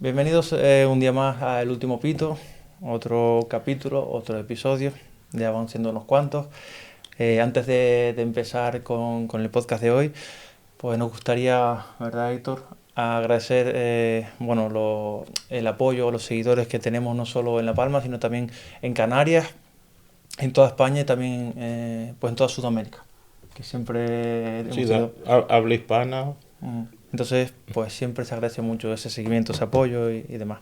Bienvenidos un día más a El Último Pito, otro capítulo, otro episodio, ya van siendo unos cuantos. Antes de empezar con el podcast de hoy, pues nos gustaría, ¿verdad, Héctor?, agradecer el apoyo, los seguidores que tenemos no solo en La Palma, sino también en Canarias, en toda España y también pues en toda Sudamérica, que siempre hemos Sí, tenido... habla hispana. Entonces, pues siempre se agradece mucho ese seguimiento, ese apoyo y demás.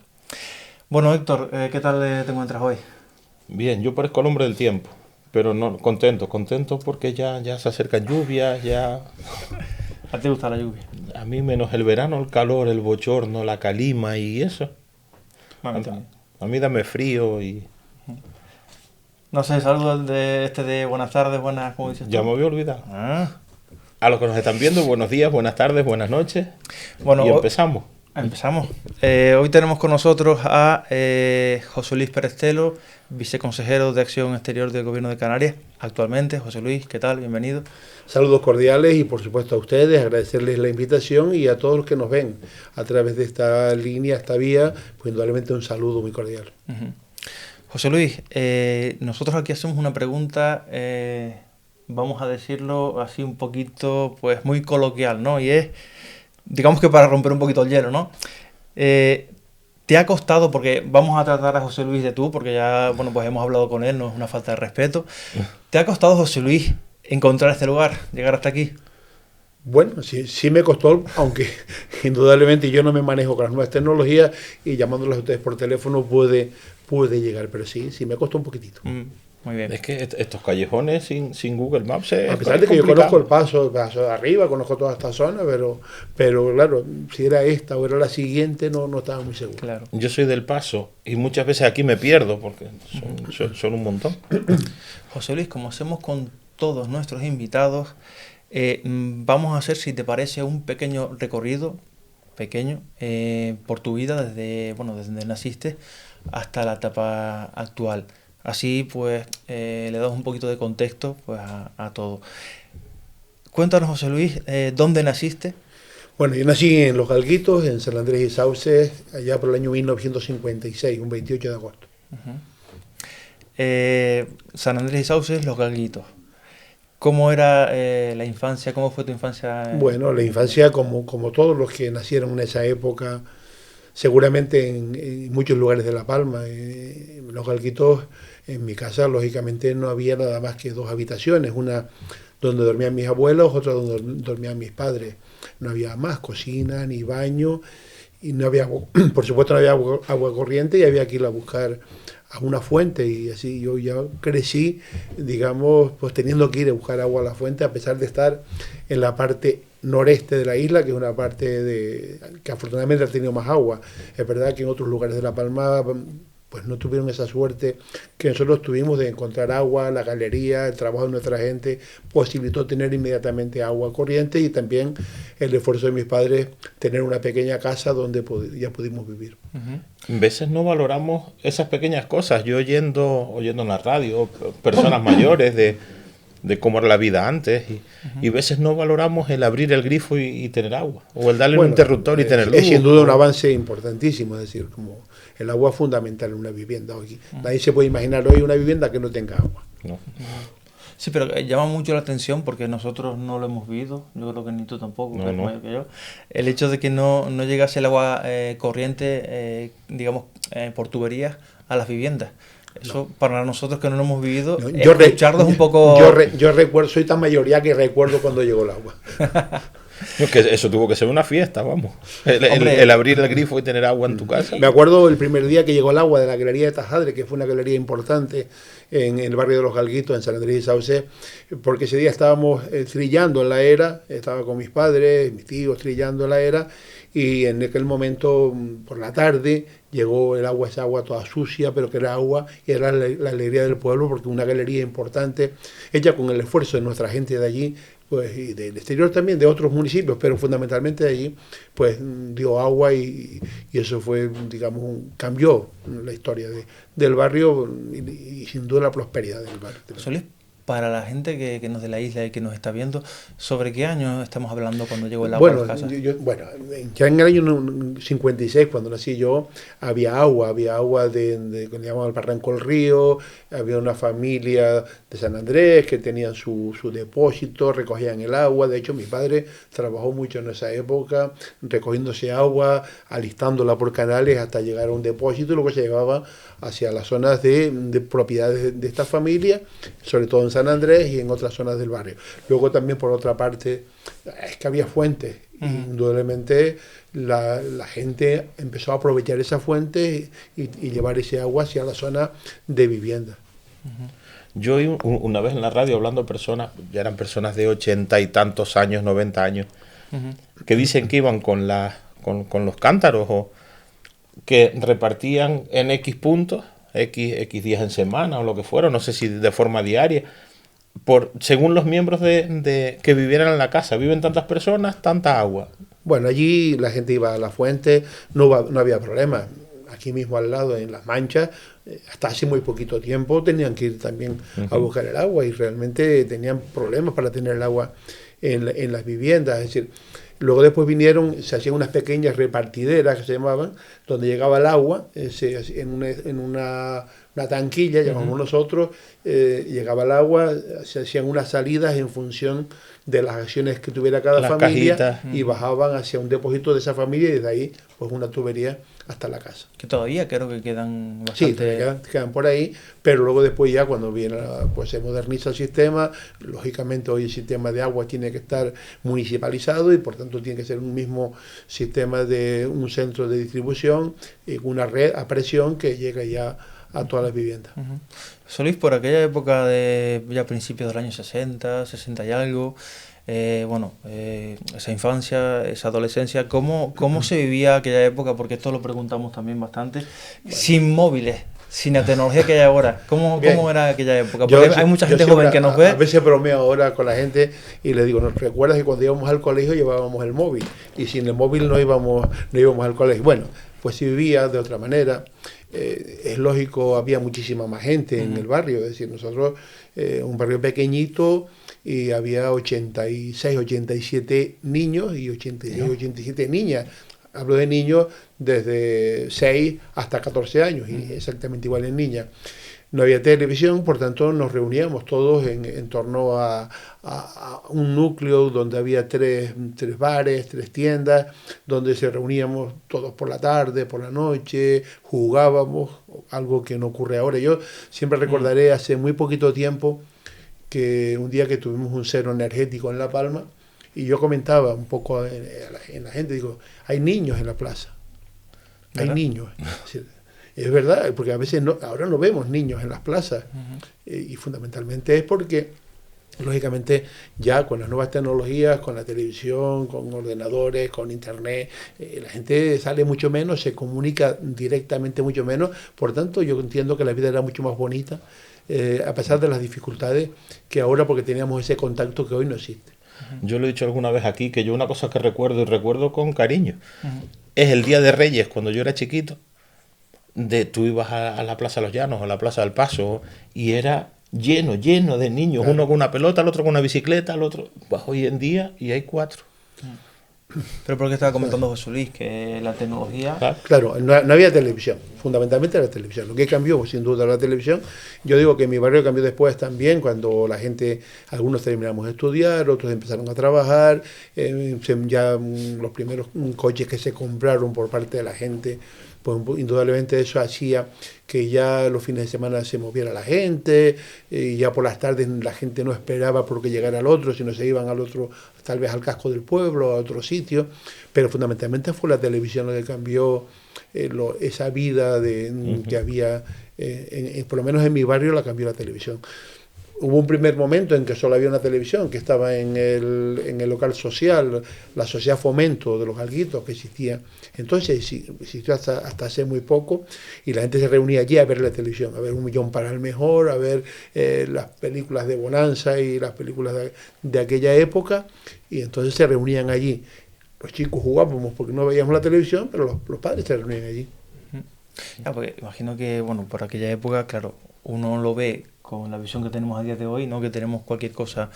Bueno, Héctor, ¿qué tal te encuentras hoy? Bien, yo parezco el hombre del tiempo, pero no contento porque ya se acercan lluvias, ya ¿A ti te gusta la lluvia? a mí menos el verano, el calor, el bochorno, la calima y eso. Bueno, A, también. a mí dame frío y No sé, saludos de buenas tardes, buenas, ¿cómo dices ya tú? me había olvidado. Ah, A los que nos están viendo, buenos días, buenas tardes, buenas noches bueno, y empezamos. empezamos. Hoy tenemos con nosotros a José Luis Perestelo, viceconsejero de Acción Exterior del Gobierno de Canarias, actualmente. José Luis, ¿qué tal? Bienvenido. Saludos cordiales y por supuesto a ustedes, agradecerles la invitación y a todos los que nos ven a través de esta línea, esta vía, pues indudablemente un saludo muy cordial. Uh-huh. José Luis, nosotros aquí hacemos una pregunta, vamos a decirlo así un poquito, pues muy coloquial, ¿no? Y es, digamos que para romper un poquito el hielo, ¿no? ¿Te ha costado, porque vamos a tratar a José Luis de tú, porque ya, bueno, pues hemos hablado con él, no es una falta de respeto, ¿te ha costado, José Luis, encontrar este lugar, llegar hasta aquí? Bueno, sí me costó, aunque indudablemente yo no me manejo con las nuevas tecnologías y llamándoles a ustedes por teléfono pude llegar, pero sí me costó un poquitito. Muy bien. Es que estos callejones sin Google Maps A pesar de que yo conozco el paso de arriba, conozco toda esta zona, pero claro, si era esta o era la siguiente, no estaba muy seguro. Claro. Yo soy del Paso y muchas veces aquí me pierdo porque son un montón. José Luis, como hacemos con todos nuestros invitados, vamos a hacer, si te parece, un pequeño recorrido, por tu vida desde donde naciste hasta la etapa actual. Así pues le damos un poquito de contexto pues a todo. Cuéntanos, José Luis, ¿dónde naciste? Bueno, yo nací en Los Galguitos, en San Andrés y Sauces, allá por el año 1956, un 28 de agosto. Uh-huh. San Andrés y Sauces, Los Galguitos. ¿Cómo era la infancia? ¿Cómo fue tu infancia? Bueno, la infancia, como todos los que nacieron en esa época, seguramente en muchos lugares de La Palma, en Los Galguitos, en mi casa, lógicamente, no había nada más que dos habitaciones, una donde dormían mis abuelos, otra donde dormían mis padres. No había más cocina ni baño, y no había, por supuesto, no había agua corriente y había que ir a buscar a una fuente, y así yo ya crecí, digamos, pues teniendo que ir a buscar agua a la fuente, a pesar de estar en la parte noreste de la isla, que es una parte que afortunadamente ha tenido más agua. Es verdad que en otros lugares de La Palma pues no tuvieron esa suerte que nosotros tuvimos de encontrar agua, la galería, el trabajo de nuestra gente posibilitó tener inmediatamente agua corriente, y también el esfuerzo de mis padres tener una pequeña casa donde ya pudimos vivir. Uh-huh. A veces no valoramos esas pequeñas cosas. Yo oyendo en la radio personas mayores de cómo era la vida antes y a veces no valoramos el abrir el grifo y tener agua, o el darle un interruptor y tener luz. Es sin duda un avance importantísimo, es decir, como el agua es fundamental en una vivienda hoy. Nadie se puede imaginar hoy una vivienda que no tenga agua. No. Sí, pero llama mucho la atención porque nosotros no lo hemos vivido, yo creo que ni tú tampoco, que eres mayor que yo, el hecho de que no llegase el agua corriente, digamos, por tuberías a las viviendas. Eso para nosotros que no lo hemos vivido, escucharlo es un poco... Yo recuerdo, soy tan mayoría que recuerdo cuando llegó el agua. Es que eso tuvo que ser una fiesta, vamos. El abrir el grifo y tener agua en tu casa. Me acuerdo el primer día que llegó el agua de la galería de Tajadre, que fue una galería importante en el barrio de Los Galguitos, en San Andrés y Sauces, porque ese día estábamos trillando en la era, estaba con mis padres, mis tíos trillando en la era, y en aquel momento, por la tarde, llegó el agua, esa agua toda sucia, pero que era agua, y era la alegría del pueblo, porque una galería importante, hecha con el esfuerzo de nuestra gente de allí, pues, y del exterior también, de otros municipios, pero fundamentalmente de allí, pues dio agua y eso fue, digamos, cambió la historia del barrio y sin duda la prosperidad del barrio. Solís, para la gente que no es de la isla y que nos está viendo, ¿sobre qué año estamos hablando cuando llegó el agua a las casas? Bueno, ya en el año 56, cuando nací yo, había agua de que le llamaban el Barranco del Río, había una familia de San Andrés que tenían su depósito, recogían el agua. De hecho, mi padre trabajó mucho en esa época, recogiéndose agua, alistándola por canales hasta llegar a un depósito, y luego se llevaba hacia las zonas de propiedades de esta familia, sobre todo en San Andrés y en otras zonas del barrio. Luego también, por otra parte, es que había fuentes. Indudablemente la gente empezó a aprovechar esa fuente y llevar ese agua hacia la zona de vivienda. Yo oí una vez en la radio hablando personas, ya eran personas de 80 y tantos años, 90 años, que dicen que iban con los cántaros, o que repartían en X puntos, X días en semana o lo que fuera, no sé si de forma diaria, según los miembros de que vivieran en la casa. Viven tantas personas, tanta agua. Bueno, allí la gente iba a la fuente, no había problema. Aquí mismo al lado, en Las Manchas, hasta hace muy poquito tiempo tenían que ir también a buscar el agua, y realmente tenían problemas para tener el agua en las viviendas. Es decir, luego después se hacían unas pequeñas repartideras que se llamaban, donde llegaba el agua en una tanquilla, llamamos nosotros, llegaba el agua, se hacían unas salidas en función de las acciones que tuviera cada familia, cajitas, y bajaban hacia un depósito de esa familia, y desde ahí pues una tubería hasta la casa. Que todavía creo que quedan bastante... Sí, quedan por ahí, pero luego después ya cuando viene, pues se moderniza el sistema. Lógicamente hoy el sistema de agua tiene que estar municipalizado, y por tanto tiene que ser un mismo sistema de un centro de distribución, una red a presión que llega ya a todas las viviendas. Solís, por aquella época de ya principios del año 60, 60 y algo, esa infancia, esa adolescencia, ¿cómo se vivía aquella época? Porque esto lo preguntamos también bastante. Bueno, sin móviles, sin la tecnología que hay ahora, ¿cómo era aquella época? Porque hay mucha gente joven que nos ve. A veces bromeo ahora con la gente y les digo, ¿nos recuerdas que cuando íbamos al colegio llevábamos el móvil? Y sin el móvil no íbamos al colegio. Bueno, pues se vivía de otra manera. Es lógico, había muchísima más gente en el barrio. Es decir, nosotros, un barrio pequeñito, y había 86, 87 niños y 86, 87 niñas. Hablo de niños desde 6 hasta 14 años, y exactamente igual en niñas. No había televisión, por tanto nos reuníamos todos en torno a un núcleo donde había tres bares, 3 tiendas, donde se reuníamos todos por la tarde, por la noche, jugábamos, algo que no ocurre ahora. Yo siempre recordaré hace muy poquito tiempo que un día que tuvimos un cero energético en La Palma, y yo comentaba un poco en la gente, digo, hay niños en la plaza, hay niños. Es verdad, porque a veces ahora no vemos niños en las plazas, y fundamentalmente es porque, lógicamente, ya con las nuevas tecnologías, con la televisión, con ordenadores, con internet, la gente sale mucho menos, se comunica directamente mucho menos. Por tanto, yo entiendo que la vida era mucho más bonita, a pesar de las dificultades que ahora, porque teníamos ese contacto que hoy no existe. Yo lo he dicho alguna vez aquí, que yo una cosa que recuerdo, y recuerdo con cariño, es el Día de Reyes, cuando yo era chiquito. Tú ibas a la Plaza de los Llanos o a la Plaza del Paso, y era lleno de niños, claro. Uno con una pelota, el otro con una bicicleta, el otro... Pues hoy en día, y hay 4. Pero porque estaba comentando José Luis que la tecnología... Claro, no había televisión, fundamentalmente la televisión. Lo que cambió, sin duda, la televisión. Yo digo que en mi barrio cambió después también, cuando la gente, algunos terminamos de estudiar, otros empezaron a trabajar, ya los primeros coches que se compraron por parte de la gente, pues indudablemente eso hacía que ya los fines de semana se moviera la gente, y ya por las tardes la gente no esperaba porque llegara al otro, sino se iban al otro, tal vez al casco del pueblo, a otro sitio. Pero fundamentalmente fue la televisión lo que cambió esa vida que había, por lo menos en mi barrio la cambió la televisión. Hubo un primer momento en que solo había una televisión, que estaba en el local social, la Sociedad Fomento de los Galguitos, que existía. Entonces existió hasta hace muy poco, y la gente se reunía allí a ver la televisión, a ver Un Millón para el Mejor, a ver las películas de Bonanza y las películas de aquella época, y entonces se reunían allí. Los chicos jugábamos porque no veíamos la televisión, pero los padres se reunían allí. Porque imagino que, por aquella época, claro, uno lo ve con la visión que tenemos a día de hoy, ¿no? Que tenemos cualquier cosa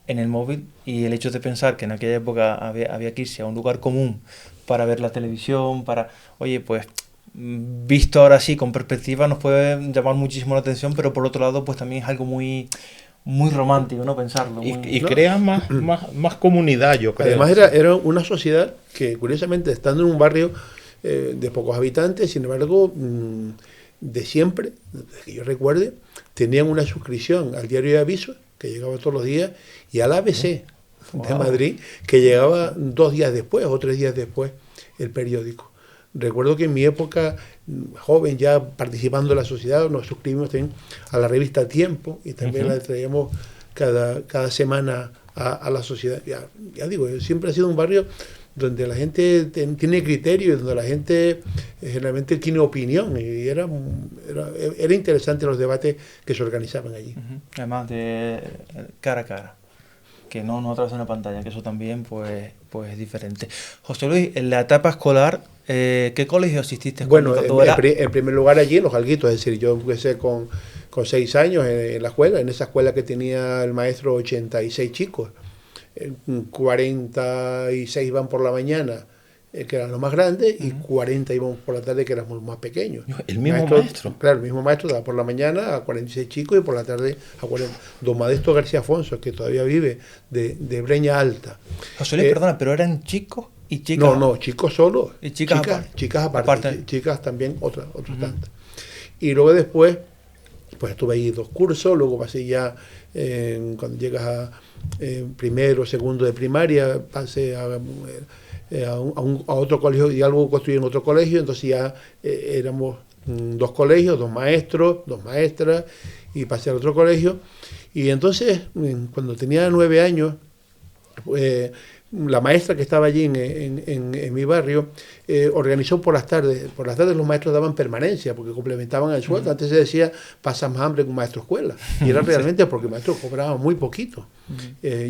en el móvil, y el hecho de pensar que en aquella época había que irse a un lugar común para ver la televisión, oye, pues visto ahora sí con perspectiva nos puede llamar muchísimo la atención, pero por otro lado pues también es algo muy romántico, ¿no? Pensarlo. Y ¿no? crea más comunidad, yo creo. Además era una sociedad que, curiosamente, estando en un barrio de pocos habitantes, sin embargo, de siempre, desde que yo recuerde, tenían una suscripción al diario de avisos, que llegaba todos los días, y al ABC de Madrid, que llegaba 2 días después o 3 días después el periódico. Recuerdo que en mi época, joven, ya participando en la sociedad, nos suscribimos también a la revista Tiempo, y también la traíamos cada semana a la sociedad. Ya digo, siempre ha sido un barrio donde la gente tiene criterio y donde la gente generalmente tiene opinión, y era interesante los debates que se organizaban allí. Además de cara a cara, que no a través de una pantalla, que eso también pues es diferente. José Luis, en la etapa escolar, ¿qué colegio asististe? Bueno, en primer lugar allí en Los Galguitos, es decir, yo empecé con 6 años en la escuela, en esa escuela que tenía el maestro 86 chicos. 46 iban por la mañana, que eran los más grandes, y 40 íbamos por la tarde, que éramos los más pequeños. ¿El mismo maestro? Claro, el mismo maestro daba por la mañana a 46 chicos y por la tarde a 40. Don Modesto García Afonso, que todavía vive, de Breña Alta. José Luis, perdona, ¿pero eran chicos y chicas? No, chicos solo. ¿Y chicas aparte? Chicas también, otras tantas. Y luego después, pues estuve ahí 2 cursos, luego pasé ya, cuando llegas a primero, segundo de primaria, pasé a otro colegio, y algo construí en otro colegio, entonces ya éramos 2 colegios, 2 maestros, 2 maestras, y pasé al otro colegio. Y entonces, cuando tenía 9 años, la maestra que estaba allí en mi barrio organizó por las tardes los maestros daban permanencia porque complementaban el sueldo. Antes se decía pasas más hambre que un maestro escuela, y era realmente porque el maestro cobraba muy poquito.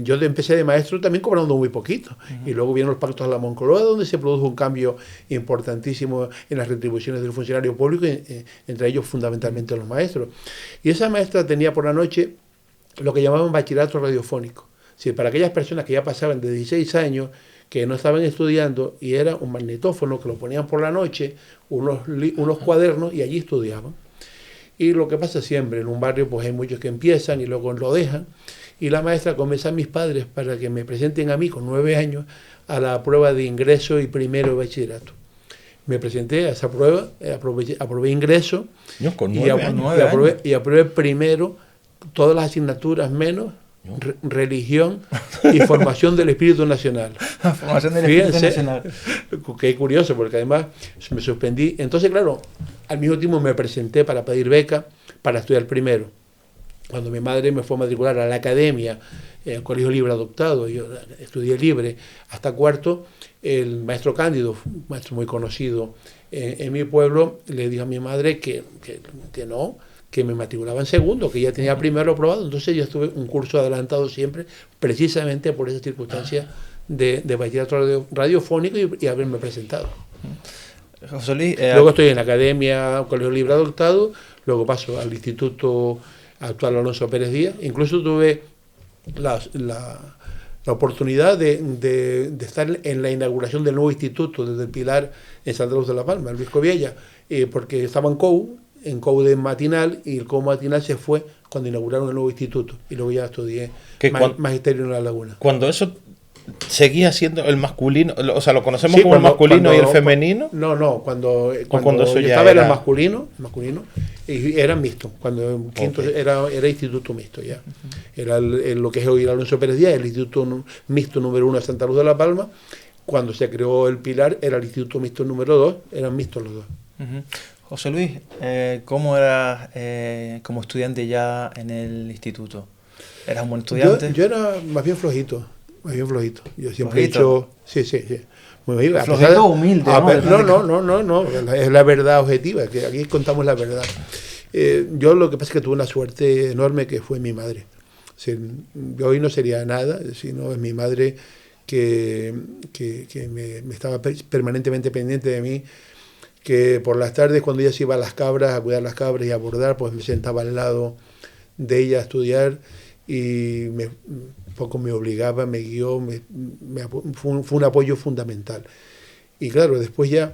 Yo empecé de maestro también cobrando muy poquito, y luego vienen los pactos de la Moncloa, donde se produjo un cambio importantísimo en las retribuciones del funcionario público, entre ellos fundamentalmente los maestros. Y esa maestra tenía por la noche lo que llamaban bachillerato radiofónico. Sí, para aquellas personas que ya pasaban de 16 años, que no estaban estudiando, y era un magnetófono que lo ponían por la noche, unos cuadernos, y allí estudiaban. Y lo que pasa siempre, en un barrio pues hay muchos que empiezan y luego lo dejan, y la maestra convenció a mis padres para que me presenten a mí con 9 años a la prueba de ingreso y primero de bachillerato. Me presenté a esa prueba, aprobé ingreso, y aprobé primero todas las asignaturas menos religión y formación del espíritu nacional. Formación del espíritu nacional. Qué curioso, porque además me suspendí. Entonces, claro, al mismo tiempo me presenté para pedir beca para estudiar primero. Cuando mi madre me fue a matricular a la academia, el Colegio Libre Adoptado, yo estudié libre hasta cuarto, el maestro Cándido, un maestro muy conocido en mi pueblo, le dijo a mi madre que no, que me matriculaba en segundo, que ya tenía primero aprobado. Entonces yo estuve un curso adelantado siempre, precisamente por esa circunstancia de bachillerato radiofónico y haberme presentado. José Luis, luego estoy en la academia, Colegio Libre Adoptado, luego paso al Instituto Actual Alonso Pérez Díaz. Incluso tuve la oportunidad de estar en la inauguración del nuevo instituto desde el Pilar en Santa Cruz de la Palma, Luis Coviella, porque estaba en COU de matinal, y el COU matinal se fue cuando inauguraron el nuevo instituto, y luego ya estudié magisterio en La Laguna. Cuando eso seguía siendo el masculino, o sea, lo conocemos como el masculino y el femenino. No, cuando eso yo ya estaba era el masculino, y era mixto, cuando en quinto era instituto mixto ya. Era lo que es hoy el Alonso Pérez Díaz, el instituto mixto número 1 de Santa Cruz de la Palma. Cuando se creó el Pilar era el instituto mixto número 2, eran mixtos los dos. José Luis, ¿cómo eras como estudiante ya en el instituto? ¿Eras un buen estudiante? Yo era más bien flojito. Yo siempre he dicho... Sí. Flojito humilde, No, es la verdad objetiva, que aquí contamos la verdad. Yo lo que pasa es que tuve una suerte enorme, que fue mi madre. O sea, yo hoy no sería nada, sino es mi madre que me estaba permanentemente pendiente de mí, que por las tardes, cuando ella se iba a las cabras, a cuidar las cabras y a bordar, pues me sentaba al lado de ella a estudiar y un poco me obligaba, me guió, fue un apoyo fundamental. Y claro, después ya,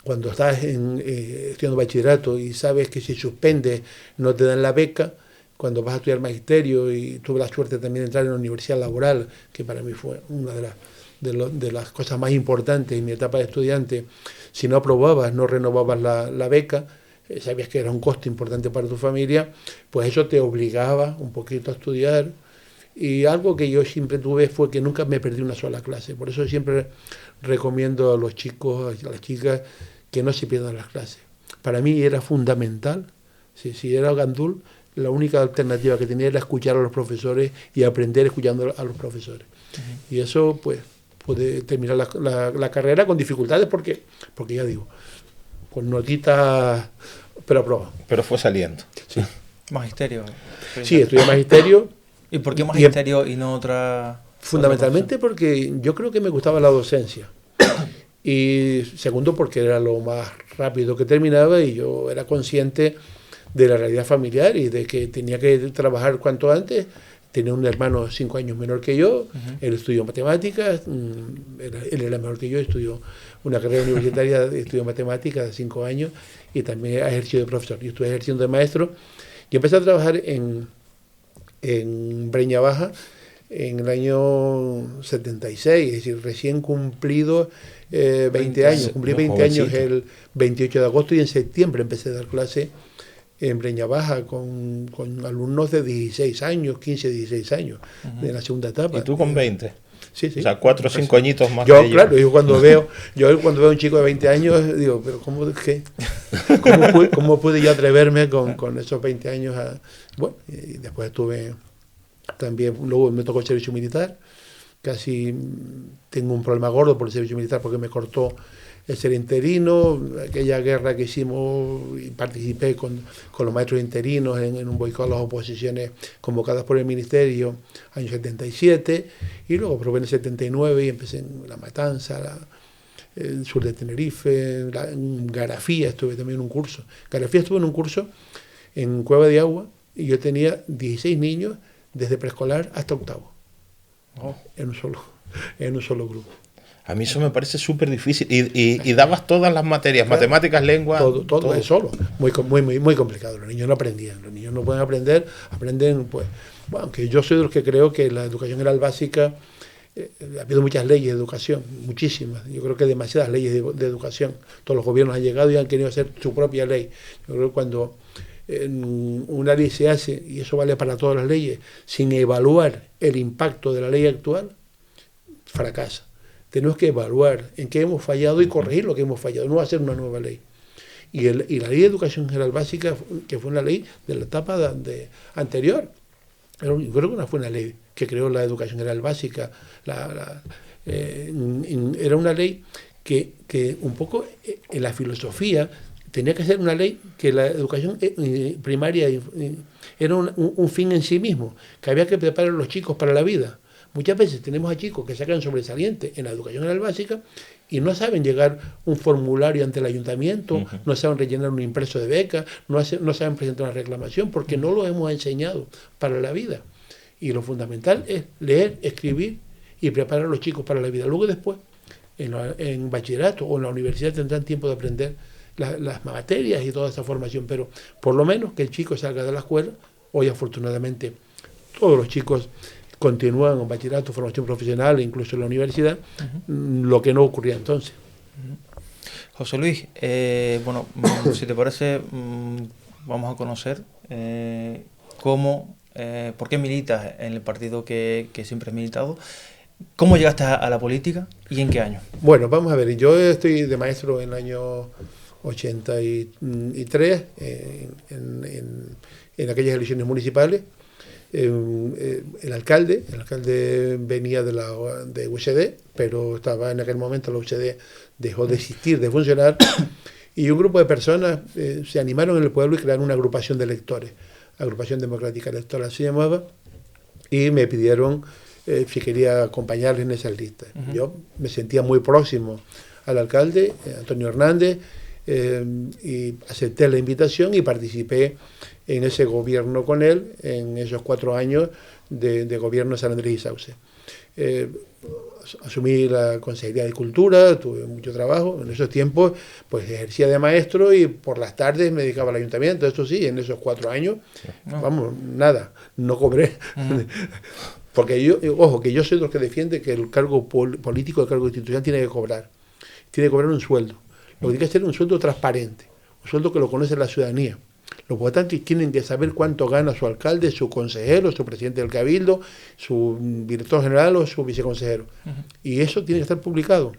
cuando estás estudiando bachillerato y sabes que si suspendes no te dan la beca, cuando vas a estudiar magisterio, y tuve la suerte también de entrar en la universidad laboral, que para mí fue una de las cosas más importantes en mi etapa de estudiante. Si no aprobabas, no renovabas la beca, sabías que era un coste importante para tu familia, pues eso te obligaba un poquito a estudiar. Y algo que yo siempre tuve fue que nunca me perdí una sola clase. Por eso siempre recomiendo a los chicos, a las chicas, que no se pierdan las clases. Para mí era fundamental. Si era gandul, la única alternativa que tenía era escuchar a los profesores y aprender escuchando a los profesores. Y eso, pues, pude terminar la carrera con dificultades porque ya digo, con notitas, pero aprobado. Pero fue saliendo. Sí. Magisterio. Sí, estudié magisterio. ¿Y por qué magisterio y no otra? Fundamentalmente porque yo creo que me gustaba la docencia. Y segundo, porque era lo más rápido que terminaba y yo era consciente de la realidad familiar y de que tenía que trabajar cuanto antes. Tenía un hermano 5 años menor que yo, él estudió matemáticas, él era menor que yo, estudió una carrera universitaria, estudió matemáticas de 5 años y también ha ejercido de profesor. Yo estuve ejerciendo de maestro y empecé a trabajar en Breña Baja en el año 76, es decir, recién cumplido 20 años. Cumplí 20 años el 28 de agosto y en septiembre empecé a dar clase en Breña Baja con alumnos de 16 años, 15, 16 años, de la segunda etapa. ¿Y tú con 20? Sí, sí. O sea, 4 o 5 añitos más yo, que yo. Claro, yo cuando veo a un chico de 20 años, digo, pero ¿cómo pude yo atreverme con esos 20 años? Bueno, y después estuve también, luego me tocó el servicio militar, casi tengo un problema gordo por el servicio militar porque me cortó el ser interino, aquella guerra que hicimos y participé con los maestros interinos en un boicot a las oposiciones convocadas por el ministerio, año 77, y luego probé en el 79 y empecé en La Matanza, el sur de Tenerife, en Garafía estuve también en un curso. Garafía estuve en un curso en Cueva de Agua y yo tenía 16 niños desde preescolar hasta octavo, en un solo grupo. A mí eso me parece súper difícil. Y dabas todas las materias, claro, matemáticas, lengua... Todo es solo. Muy complicado. Los niños no aprendían. Los niños no pueden aprender. Aprenden, pues... Bueno, aunque yo soy de los que creo que la educación general básica... ha habido muchas leyes de educación, muchísimas. Yo creo que demasiadas leyes de educación. Todos los gobiernos han llegado y han querido hacer su propia ley. Yo creo que cuando una ley se hace, y eso vale para todas las leyes, sin evaluar el impacto de la ley actual, fracasa. Tenemos que evaluar en qué hemos fallado y corregir lo que hemos fallado, no hacer una nueva ley. Y la ley de educación general básica, que fue una ley de la etapa anterior, yo creo que no fue una ley que creó la educación general básica, era una ley que un poco en la filosofía tenía que ser una ley que la educación primaria era un fin en sí mismo, que había que preparar a los chicos para la vida. Muchas veces tenemos a chicos que sacan sobresaliente en la educación general básica y no saben llegar un formulario ante el ayuntamiento, no saben rellenar un impreso de beca, no saben presentar una reclamación porque no lo hemos enseñado para la vida. Y lo fundamental es leer, escribir y preparar a los chicos para la vida. Luego después, en bachillerato o en la universidad tendrán tiempo de aprender las materias y toda esa formación, pero por lo menos que el chico salga de la escuela. Hoy afortunadamente todos los chicos continúan en bachillerato, formación profesional, incluso en la universidad, lo que no ocurría entonces. José Luis, bueno, si te parece, vamos a conocer por qué militas en el partido que siempre has militado. ¿Cómo llegaste a la política y en qué año? Bueno, vamos a ver, yo estoy de maestro en el año 83, en aquellas elecciones municipales. El alcalde venía de USD, pero estaba en aquel momento la USD dejó de existir, de funcionar, y un grupo de personas se animaron en el pueblo y crearon una agrupación de electores, Agrupación Democrática Electoral se llamaba, y me pidieron si quería acompañarles en esas listas. Yo me sentía muy próximo al alcalde, Antonio Hernández, y acepté la invitación y participé en ese gobierno con él, en esos 4 años de gobierno de San Andrés y Sauce. Asumí la Consejería de Cultura, tuve mucho trabajo. En esos tiempos pues ejercía de maestro y por las tardes me dedicaba al ayuntamiento. Esto sí, en esos 4 años, vamos, nada, no cobré. Porque ojo, que yo soy de los que defiende que el cargo político, el cargo institucional tiene que cobrar un sueldo. Lo que tiene que ser un sueldo transparente, un sueldo que lo conoce la ciudadanía. Los votantes tienen que saber cuánto gana su alcalde, su consejero, su presidente del cabildo, su director general o su viceconsejero. Y eso tiene que estar publicado,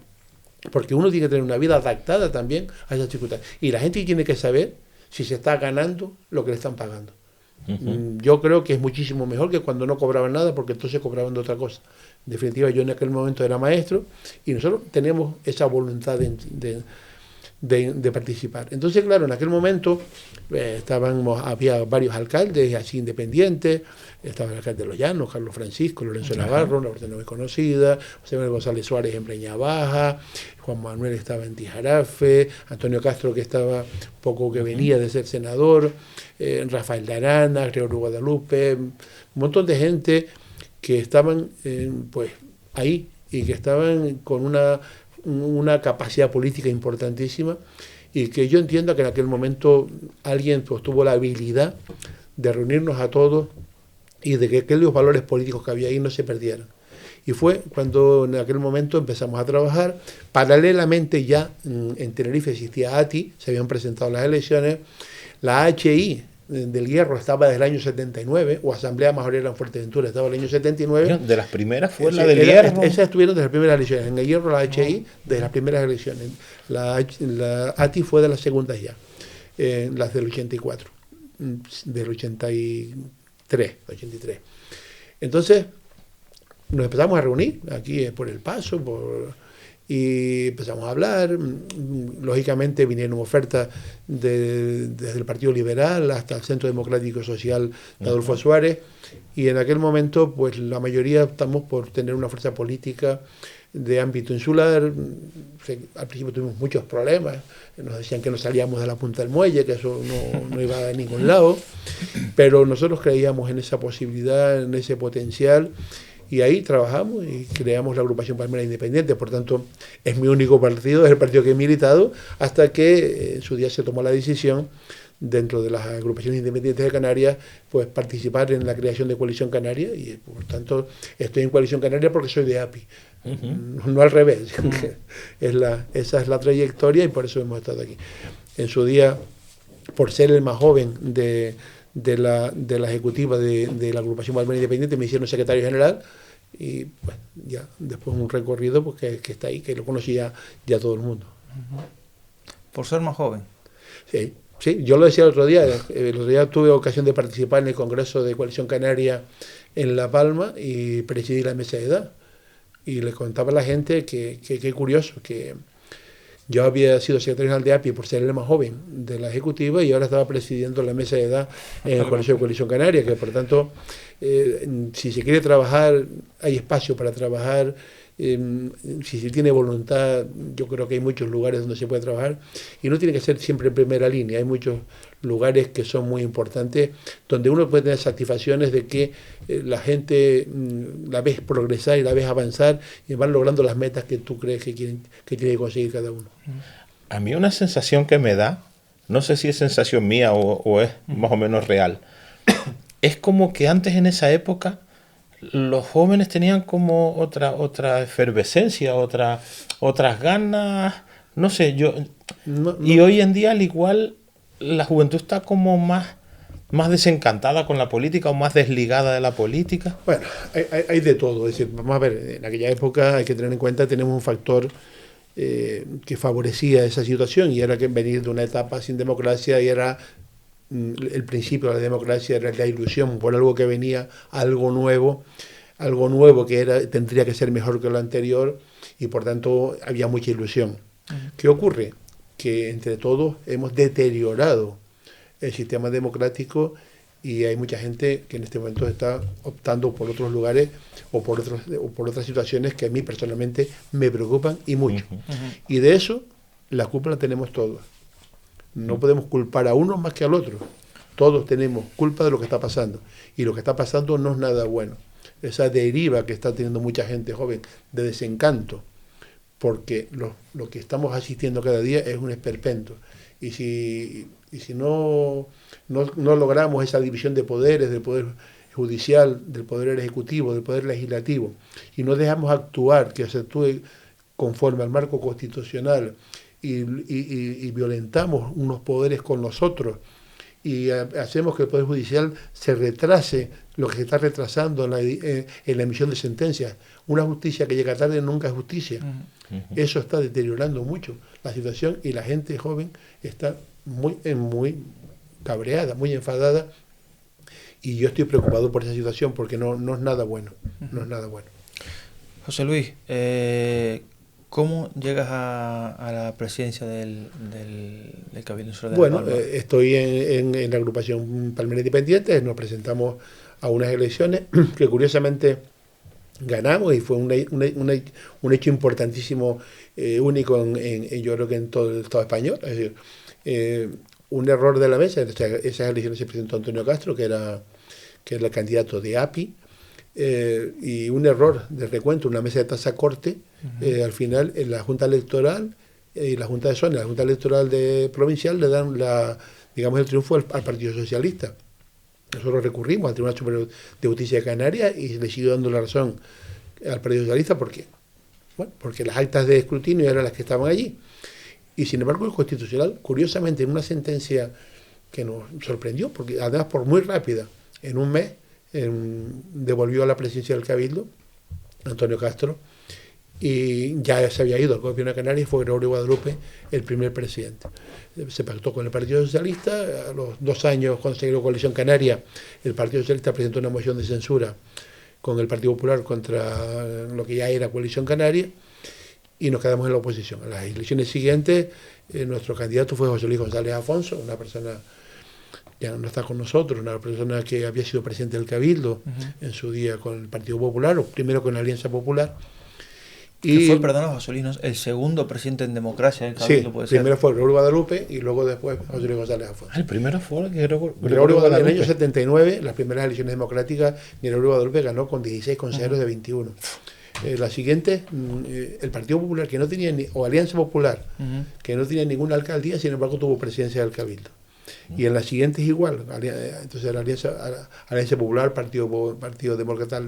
porque uno tiene que tener una vida adaptada también a esas circunstancias. Y la gente tiene que saber si se está ganando lo que le están pagando. Yo creo que es muchísimo mejor que cuando no cobraban nada, porque entonces cobraban de otra cosa. En definitiva, yo en aquel momento era maestro y nosotros teníamos esa voluntad de participar. Entonces, claro, en aquel momento había varios alcaldes así independientes. Estaba el alcalde de Los Llanos, Carlos Francisco, Lorenzo Navarro, una persona muy conocida, José Manuel González Suárez en Breña Baja, Juan Manuel estaba en Tijarafe, Antonio Castro, que estaba poco que venía de ser senador, Rafael de Arana, Gregorio Guadalupe, un montón de gente que estaban pues ahí y que estaban con una capacidad política importantísima, y que yo entiendo que en aquel momento alguien pues tuvo la habilidad de reunirnos a todos y de que aquellos valores políticos que había ahí no se perdieran. Y fue cuando en aquel momento empezamos a trabajar. Paralelamente ya en Tenerife existía ATI, se habían presentado las elecciones, la HI del Hierro estaba desde el año 79, o Asamblea Majorera en Fuerteventura estaba en el año 79. De las primeras fue la del Hierro. Esas estuvieron desde las primeras elecciones. En el Hierro la HI desde las primeras elecciones. La ATI fue de las segundas ya, las del 84, del 83. Entonces nos empezamos a reunir aquí por El Paso, y empezamos a hablar. Lógicamente vinieron ofertas desde el Partido Liberal hasta el Centro Democrático Social de Adolfo Suárez, y en aquel momento pues la mayoría optamos por tener una fuerza política de ámbito insular. Al principio tuvimos muchos problemas, nos decían que no salíamos de la punta del muelle, que eso no iba a ningún lado, pero nosotros creíamos en esa posibilidad, en ese potencial, y ahí trabajamos y creamos la agrupación Palmera Independiente. Por tanto, es mi único partido, es el partido que he militado, hasta que en su día se tomó la decisión, dentro de las agrupaciones independientes de Canarias, pues participar en la creación de Coalición Canaria, y por tanto estoy en Coalición Canaria porque soy de API, no al revés. Esa es la trayectoria y por eso hemos estado aquí. En su día, por ser el más joven de la ejecutiva de la agrupación Palmera Independiente, me hicieron secretario general, y bueno, ya después un recorrido pues, que está ahí, que lo conocía ya todo el mundo. ¿Por ser más joven? Sí, yo lo decía el otro día. Tuve ocasión de participar en el Congreso de Coalición Canaria en La Palma y presidí la mesa de edad. Y le contaba a la gente que curioso, que yo había sido secretario general de API por ser el más joven de la ejecutiva, y ahora estaba presidiendo la mesa de edad en el Congreso de Coalición Canaria, que por tanto, si se quiere trabajar, hay espacio para trabajar. Si se tiene voluntad, yo creo que hay muchos lugares donde se puede trabajar, y no tiene que ser siempre en primera línea. Hay muchos lugares que son muy importantes, donde uno puede tener satisfacciones de que la gente la ves progresar y la ves avanzar, y van logrando las metas que tú crees que tiene que conseguir cada uno. A mí una sensación que me da, no sé si es sensación mía o es más o menos real, es como que antes, en esa época, los jóvenes tenían como otra efervescencia, otras ganas, no sé, y hoy en día al igual la juventud está como más desencantada con la política, o más desligada de la política. Bueno, hay de todo. Es decir, vamos a ver, en aquella época hay que tener en cuenta, tenemos un factor que favorecía esa situación, y era que venir de una etapa sin democracia, y era el principio de la democracia, era la ilusión por algo que venía, algo nuevo que tendría que ser mejor que lo anterior, y por tanto había mucha ilusión. ¿Qué ocurre? Que entre todos hemos deteriorado el sistema democrático, y hay mucha gente que en este momento está optando por otros lugares o por otras situaciones que a mí personalmente me preocupan y mucho. Y de eso la culpa la tenemos todos. No podemos culpar a uno más que al otro. Todos tenemos culpa de lo que está pasando. Y lo que está pasando no es nada bueno. Esa deriva que está teniendo mucha gente joven de desencanto, porque lo que estamos asistiendo cada día es un esperpento. Y si no logramos esa división de poderes, del poder judicial, del poder ejecutivo, del poder legislativo, y no dejamos actuar, que se actúe conforme al marco constitucional, y violentamos unos poderes con los otros, y hacemos que el Poder Judicial se retrase lo que se está retrasando en la emisión de sentencias. Una justicia que llega tarde nunca es justicia. Eso está deteriorando mucho la situación y la gente joven está muy cabreada, muy enfadada, y yo estoy preocupado por esa situación porque no es nada bueno. No es nada bueno. José Luis, ¿cómo llegas a la presidencia del Cabildo Insular de La Palma? Bueno, estoy en la agrupación Palmera Independiente, nos presentamos a unas elecciones que curiosamente ganamos y fue un hecho importantísimo, único yo creo que en todo el Estado español. Es decir, un error de la mesa, en esas elecciones se presentó Antonio Castro, que era el candidato de API, y un error de recuento, una mesa de tasa corte, al final en la Junta Electoral y la Junta de Zona, la Junta Electoral provincial le dan el triunfo al Partido Socialista. Nosotros recurrimos al Tribunal Superior de Justicia de Canarias y le siguió dando la razón al Partido Socialista porque las actas de escrutinio eran las que estaban allí. Y sin embargo el Constitucional, curiosamente, en una sentencia que nos sorprendió, porque además por muy rápida, en un mes, devolvió a la presidencia del Cabildo Antonio Castro, y ya se había ido al gobierno de Canarias y fue Gregorio Guadalupe el primer presidente. Se pactó con el Partido Socialista. A los 2 años, cuando se creó Coalición Canaria, el Partido Socialista presentó una moción de censura con el Partido Popular contra lo que ya era Coalición Canaria, y nos quedamos en la oposición. En las elecciones siguientes, nuestro candidato fue José Luis González Afonso, una persona, ya no está con nosotros, una persona que había sido presidente del Cabildo en su día con el Partido Popular, o primero con la Alianza Popular. Y fue, perdona, José Luis, el segundo presidente en democracia del Cabildo, sí, puede ser. Primero fue Gregorio Guadalupe y luego después José Luis González Afonso. El primero fue Gregorio Guadalupe. En el año 79, las primeras elecciones democráticas, Gregorio Guadalupe ganó con 16 consejeros de 21. La siguiente, el Partido Popular, que no tenía o Alianza Popular, que no tenía ninguna alcaldía, sin embargo tuvo presidencia del Cabildo. Y en las siguientes igual, entonces la Alianza Popular, Partido Demócrata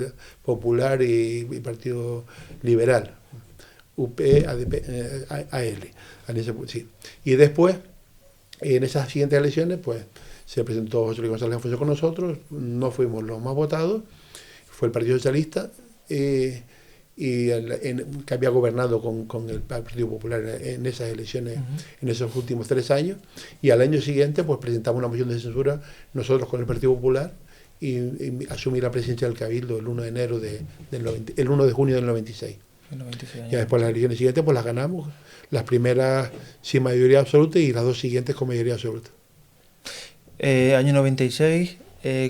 Popular y Partido Liberal, UP, ADP, AL. Sí. Y después, en esas siguientes elecciones, pues se presentó José Luis González Afonso con nosotros, no fuimos los más votados, fue el Partido Socialista, que había gobernado con el Partido Popular en esas elecciones, en esos últimos 3 años, y al año siguiente pues presentamos una moción de censura nosotros con el Partido Popular y asumí la presidencia del Cabildo el 1 de junio del 96. Ya después las elecciones siguientes pues las ganamos, las primeras sin mayoría absoluta y las 2 siguientes con mayoría absoluta. Año 96,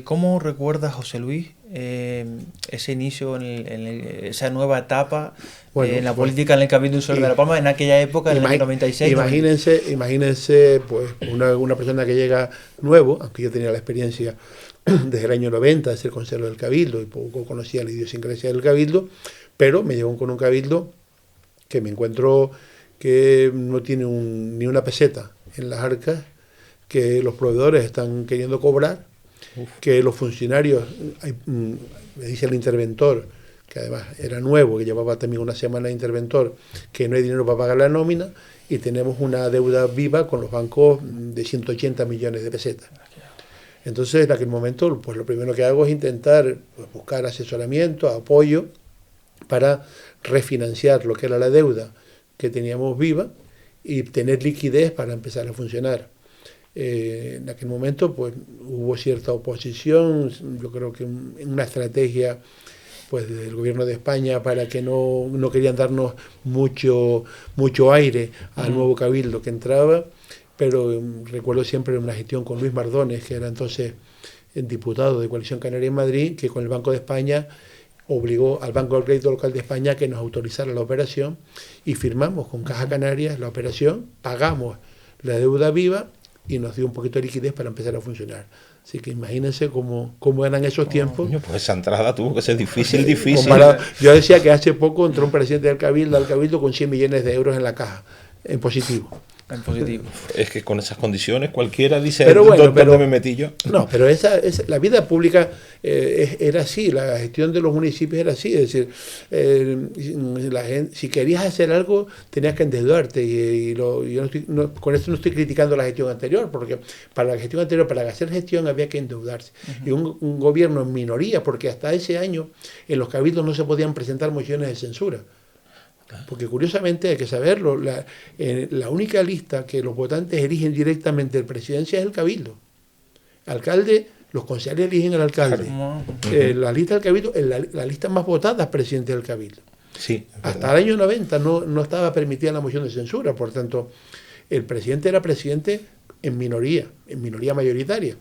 ¿cómo recuerdas, José Luis, ese inicio, esa nueva etapa en la política en el Cabildo Insular de La Palma en aquella época, en el año 96? Imagínense pues una persona que llega nuevo, aunque yo tenía la experiencia desde el año 90 de ser consejero del Cabildo y poco conocía la idiosincrasia del Cabildo, pero me llegó con un Cabildo que me encuentro que no tiene ni una peseta en las arcas, que los proveedores están queriendo cobrar, que los funcionarios, me dice el interventor, que además era nuevo, que llevaba también una semana de interventor, que no hay dinero para pagar la nómina, y tenemos una deuda viva con los bancos de 180 millones de pesetas. Entonces, en aquel momento, pues lo primero que hago es intentar buscar asesoramiento, apoyo, para refinanciar lo que era la deuda que teníamos viva y tener liquidez para empezar a funcionar. En aquel momento pues hubo cierta oposición, yo creo que una estrategia pues del gobierno de España para que no querían darnos mucho aire al nuevo Cabildo que entraba, pero recuerdo siempre una gestión con Luis Mardones, que era entonces el diputado de Coalición Canaria en Madrid, que con el Banco de España obligó al Banco del Crédito Local de España que nos autorizara la operación y firmamos con Caja Canarias la operación, pagamos la deuda viva y nos dio un poquito de liquidez para empezar a funcionar. Así que imagínense cómo eran esos tiempos. Pues esa entrada tuvo que ser difícil. Yo decía que hace poco entró un presidente del Cabildo con 100 millones de euros en la caja, en positivo. En positivo. Es que con esas condiciones cualquiera dice, pero bueno, ¿dónde me metí yo? No, pero la vida pública era así, la gestión de los municipios era así, es decir, la gente, si querías hacer algo tenías que endeudarte con esto no estoy criticando la gestión anterior, porque para la gestión anterior, para hacer gestión había que endeudarse. Y un gobierno en minoría, porque hasta ese año en los cabildos no se podían presentar mociones de censura. Porque curiosamente hay que saberlo, la única lista que los votantes eligen directamente de presidencia es el cabildo. Alcalde, los concejales eligen al alcalde. La lista del cabildo es la lista más votada es presidente del cabildo. Sí, hasta el año 90 no estaba permitida la moción de censura, por tanto, el presidente era presidente en minoría mayoritaria.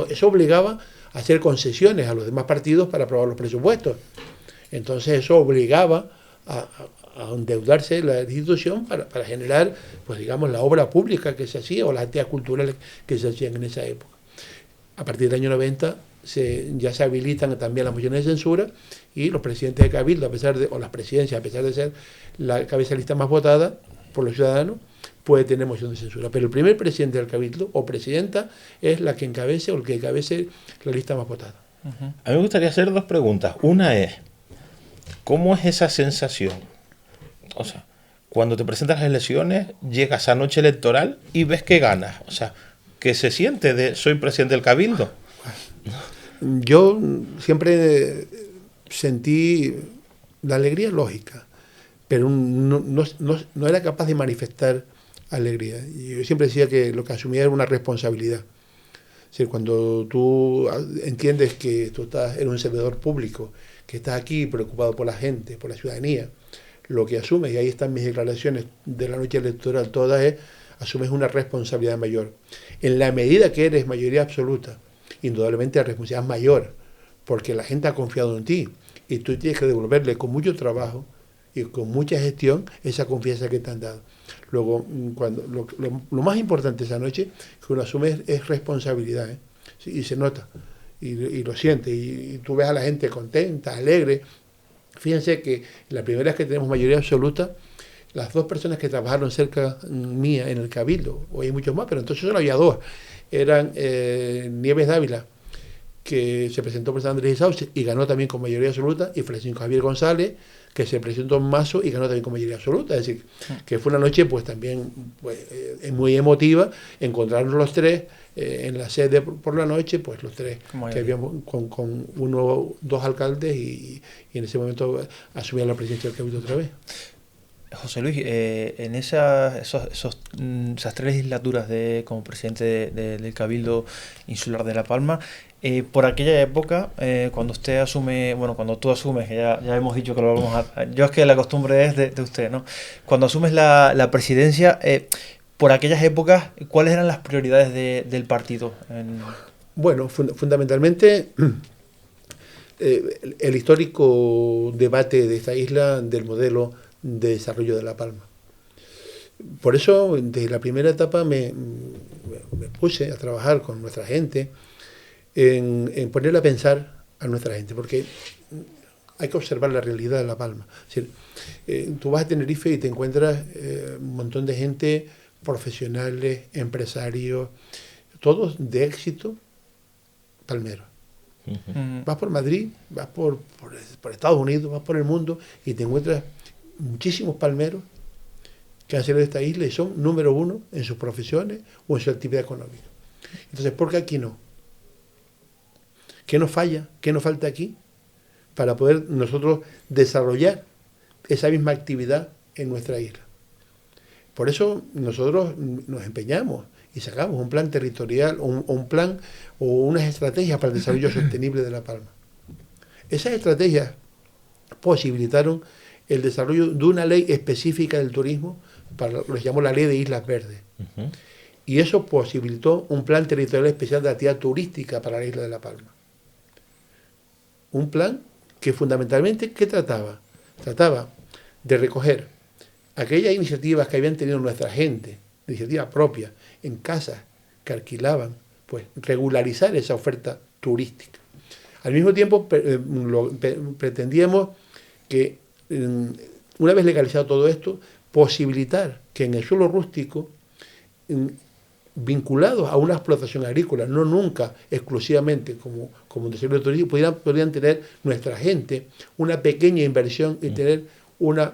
Eso obligaba a hacer concesiones a los demás partidos para aprobar los presupuestos. Entonces eso obligaba a endeudarse la institución para generar, pues digamos, la obra pública que se hacía o las actividades culturales que se hacían en esa época. A partir del año 90 ya se habilitan también las mociones de censura y los presidentes de cabildo, o las presidencias, a pesar de ser la cabeza de lista más votada por los ciudadanos, puede tener moción de censura. Pero el primer presidente del cabildo o presidenta es la que encabece o el que encabece la lista más votada. A mí me gustaría hacer dos preguntas. Una es, ¿cómo es esa sensación? O sea, cuando te presentas a las elecciones, llegas a noche electoral y ves que ganas. O sea, ¿qué se siente de soy presidente del Cabildo? Yo siempre sentí la alegría lógica, pero no era capaz de manifestar alegría. Yo siempre decía que lo que asumía era una responsabilidad. Es decir, cuando tú entiendes que tú eres un servidor público, que estás aquí preocupado por la gente, por la ciudadanía, lo que asumes, y ahí están mis declaraciones de la noche electoral, todas asumes una responsabilidad mayor. En la medida que eres mayoría absoluta, indudablemente la responsabilidad es mayor, porque la gente ha confiado en ti, y tú tienes que devolverle con mucho trabajo y con mucha gestión esa confianza que te han dado. Luego, lo más importante esa noche que uno asume es responsabilidad, ¿sí? Y se nota, y lo siente, y tú ves a la gente contenta, alegre. Fíjense que la primera vez que tenemos mayoría absoluta, las dos personas que trabajaron cerca mía en el Cabildo, hoy hay muchos más, pero entonces solo había dos, eran Nieves Dávila, que se presentó por San Andrés y Sauce y ganó también con mayoría absoluta, y Francisco Javier González, que se presentó en Mazo y ganó también con mayoría absoluta. Es decir, que fue una noche pues también muy emotiva, encontrarnos los tres en la sede por la noche, pues los tres que habíamos con dos alcaldes y en ese momento asumían la presidencia del Cabildo otra vez. José Luis, en esas tres legislaturas como presidente del Cabildo Insular de La Palma, por aquella época, cuando usted asume, cuando tú asumes, que ya hemos dicho que lo vamos yo es que la costumbre es de usted, ¿no? Cuando asumes la presidencia, por aquellas épocas, ¿cuáles eran las prioridades del partido? Bueno, fundamentalmente el histórico debate de esta isla del modelo de desarrollo de La Palma. Por eso, desde la primera etapa me puse a trabajar con nuestra gente en ponerle a pensar a nuestra gente, porque hay que observar la realidad de La Palma. Es decir, tú vas a Tenerife y te encuentras un montón de gente, profesionales, empresarios, todos de éxito, palmeros. Vas por Madrid, vas por Estados Unidos, vas por el mundo y te encuentras muchísimos palmeros que han salido de esta isla y son número uno en sus profesiones o en su actividad económica. Entonces, ¿por qué aquí no? ¿Qué nos falla? ¿Qué nos falta aquí para poder nosotros desarrollar esa misma actividad en nuestra isla? Por eso nosotros nos empeñamos y sacamos un plan territorial, un plan o unas estrategias para el desarrollo sostenible de La Palma. Esas estrategias posibilitaron el desarrollo de una ley específica del turismo, lo que llamó la Ley de Islas Verdes. Y eso posibilitó un plan territorial especial de actividad turística para la isla de La Palma. Un plan que fundamentalmente, ¿qué trataba? Trataba de recoger aquellas iniciativas que habían tenido nuestra gente, iniciativas propias, en casas que alquilaban, pues regularizar esa oferta turística. Al mismo tiempo pretendíamos que, una vez legalizado todo esto, posibilitar que en el suelo rústico, vinculados a una explotación agrícola, no nunca exclusivamente como un desarrollo turístico, podrían tener nuestra gente una pequeña inversión y tener una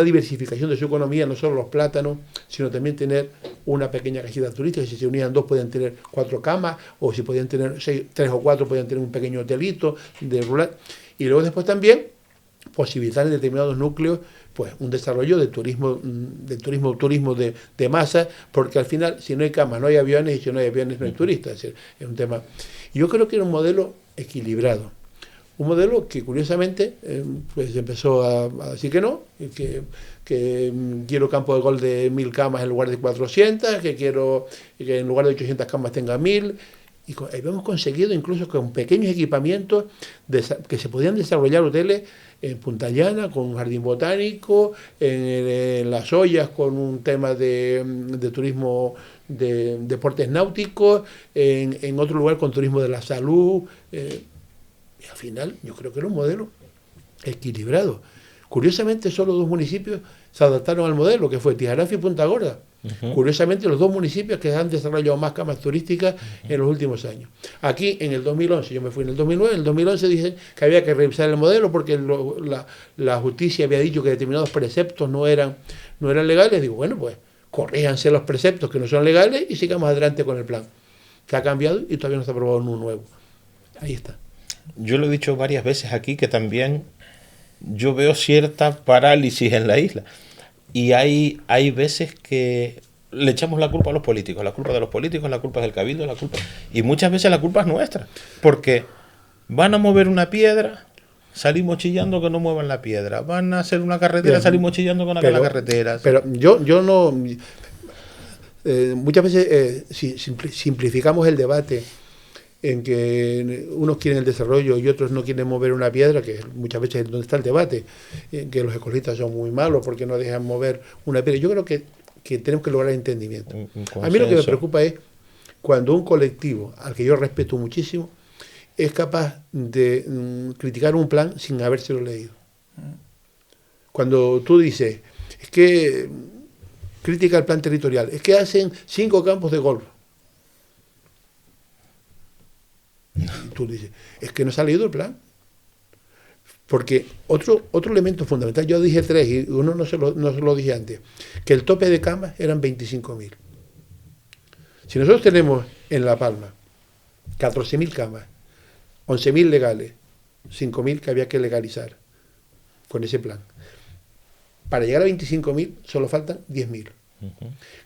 diversificación de su economía, no solo los plátanos, sino también tener una pequeña casita turística. Si se unían 2 podían tener 4 camas, o si podían tener 3 o 4 podían tener un pequeño hotelito de rural. Y luego después también posibilitar en determinados núcleos pues un desarrollo de turismo de masa, porque al final si no hay camas no hay aviones, y si no hay aviones no hay turistas. Es decir, es un tema. Yo creo que era un modelo equilibrado. Un modelo que curiosamente pues empezó a decir que no, que quiero campo de golf de 1000 camas en lugar de 400, que quiero que en lugar de 800 camas tenga 1000, y hemos conseguido incluso con pequeños equipamientos que se podían desarrollar hoteles en Punta Llana con un jardín botánico, en Las Ollas con un tema de turismo de deportes náuticos, en otro lugar con turismo de la salud. Y al final yo creo que era un modelo equilibrado. Curiosamente solo 2 municipios se adaptaron al modelo, que fue Tijarafe y Punta Gorda. Curiosamente los 2 municipios que han desarrollado más camas turísticas en los últimos años. Aquí en el 2011, yo me fui en el 2009, en el 2011 dije que había que revisar el modelo porque la justicia había dicho que determinados preceptos no eran legales. Digo, bueno, pues corríjanse los preceptos que no son legales y sigamos adelante con el plan, que ha cambiado y todavía no está aprobado uno nuevo. Ahí está. Yo lo he dicho varias veces aquí que también yo veo cierta parálisis en la isla. Y hay veces que le echamos la culpa a los políticos, la culpa de los políticos, la culpa del cabildo, y muchas veces la culpa es nuestra, porque van a mover una piedra, salimos chillando que no muevan la piedra, van a hacer una carretera, salimos chillando con la carretera. Pero yo no... muchas veces simplificamos el debate en que unos quieren el desarrollo y otros no quieren mover una piedra, que muchas veces es donde está el debate, que los ecologistas son muy malos porque no dejan mover una piedra. Yo creo que tenemos que lograr el entendimiento. A mí lo que me preocupa es cuando un colectivo, al que yo respeto muchísimo, es capaz de criticar un plan sin habérselo leído. Cuando tú dices, es que critica el plan territorial, es que hacen 5 campos de golf. Y tú dices, es que no se ha leído el plan. Porque otro elemento fundamental, yo dije 3 y uno no se lo dije antes, que el tope de camas eran 25.000. Si nosotros tenemos en La Palma 14.000 camas, 11.000 legales, 5.000 que había que legalizar con ese plan, para llegar a 25.000 solo faltan 10.000.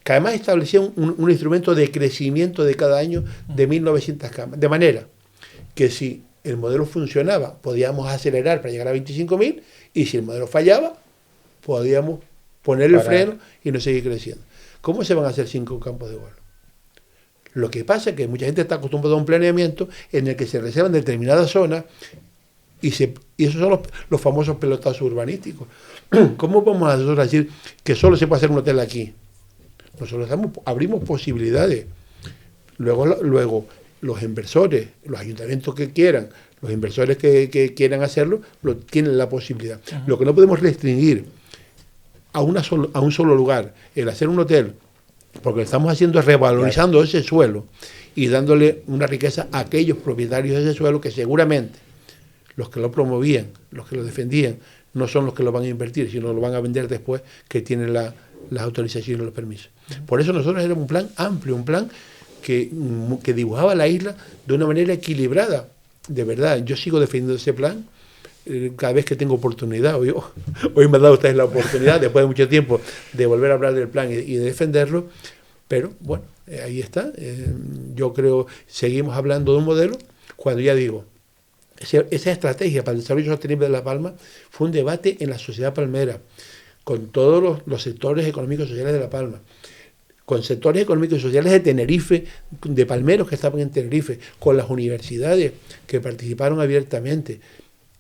Que además establecía un instrumento de crecimiento de cada año de 1.900 camas, de manera que si el modelo funcionaba, podíamos acelerar para llegar a 25.000, y si el modelo fallaba, podíamos poner el freno y no seguir creciendo. ¿Cómo se van a hacer 5 campos de golf? Lo que pasa es que mucha gente está acostumbrada a un planeamiento en el que se reservan determinadas zonas y esos son los famosos pelotazos urbanísticos. ¿Cómo vamos a nosotros decir que solo se puede hacer un hotel aquí? Nosotros abrimos posibilidades. Luego los inversores, los ayuntamientos que quieran, los inversores que quieran hacerlo, tienen la posibilidad. Lo que no podemos restringir a un solo lugar, el hacer un hotel, porque lo que estamos haciendo es revalorizando ese suelo y dándole una riqueza a aquellos propietarios de ese suelo que seguramente los que lo promovían, los que lo defendían, no son los que lo van a invertir, sino lo van a vender después que tienen las autorizaciones y los permisos. Por eso nosotros era un plan amplio, un plan que dibujaba la isla de una manera equilibrada. De verdad, yo sigo defendiendo ese plan cada vez que tengo oportunidad. Hoy me ha dado ustedes la oportunidad, después de mucho tiempo, de volver a hablar del plan y de defenderlo, pero bueno, ahí está. Yo creo, seguimos hablando de un modelo, cuando ya digo, esa estrategia para el desarrollo sostenible de La Palma fue un debate en la sociedad palmera, con todos los sectores económicos y sociales de La Palma, con sectores económicos y sociales de Tenerife, de palmeros que estaban en Tenerife, con las universidades que participaron abiertamente.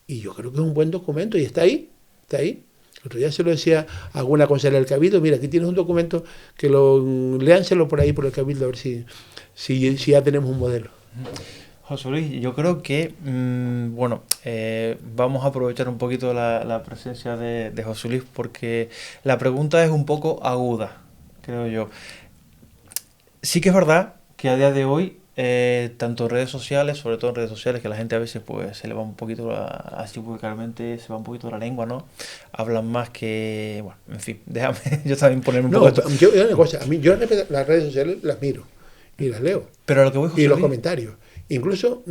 Y yo creo que es un buen documento y está ahí. El otro día se lo decía a alguna consejera del Cabildo, mira, aquí tienes un documento, léanselo por ahí por el Cabildo, a ver si ya tenemos un modelo. José Luis, yo creo que, vamos a aprovechar un poquito la presencia de José Luis porque la pregunta es un poco aguda, creo yo. Sí que es verdad que a día de hoy, tanto en redes sociales, sobre todo en redes sociales, que la gente a veces pues se le va un poquito, así vulgarmente, se va un poquito la lengua, ¿no? Hablan más que, bueno, en fin, déjame yo también ponerme un poco... Una cosa, yo las redes sociales las miro y las leo. Pero a lo que voy, José y los Luis, comentarios. Incluso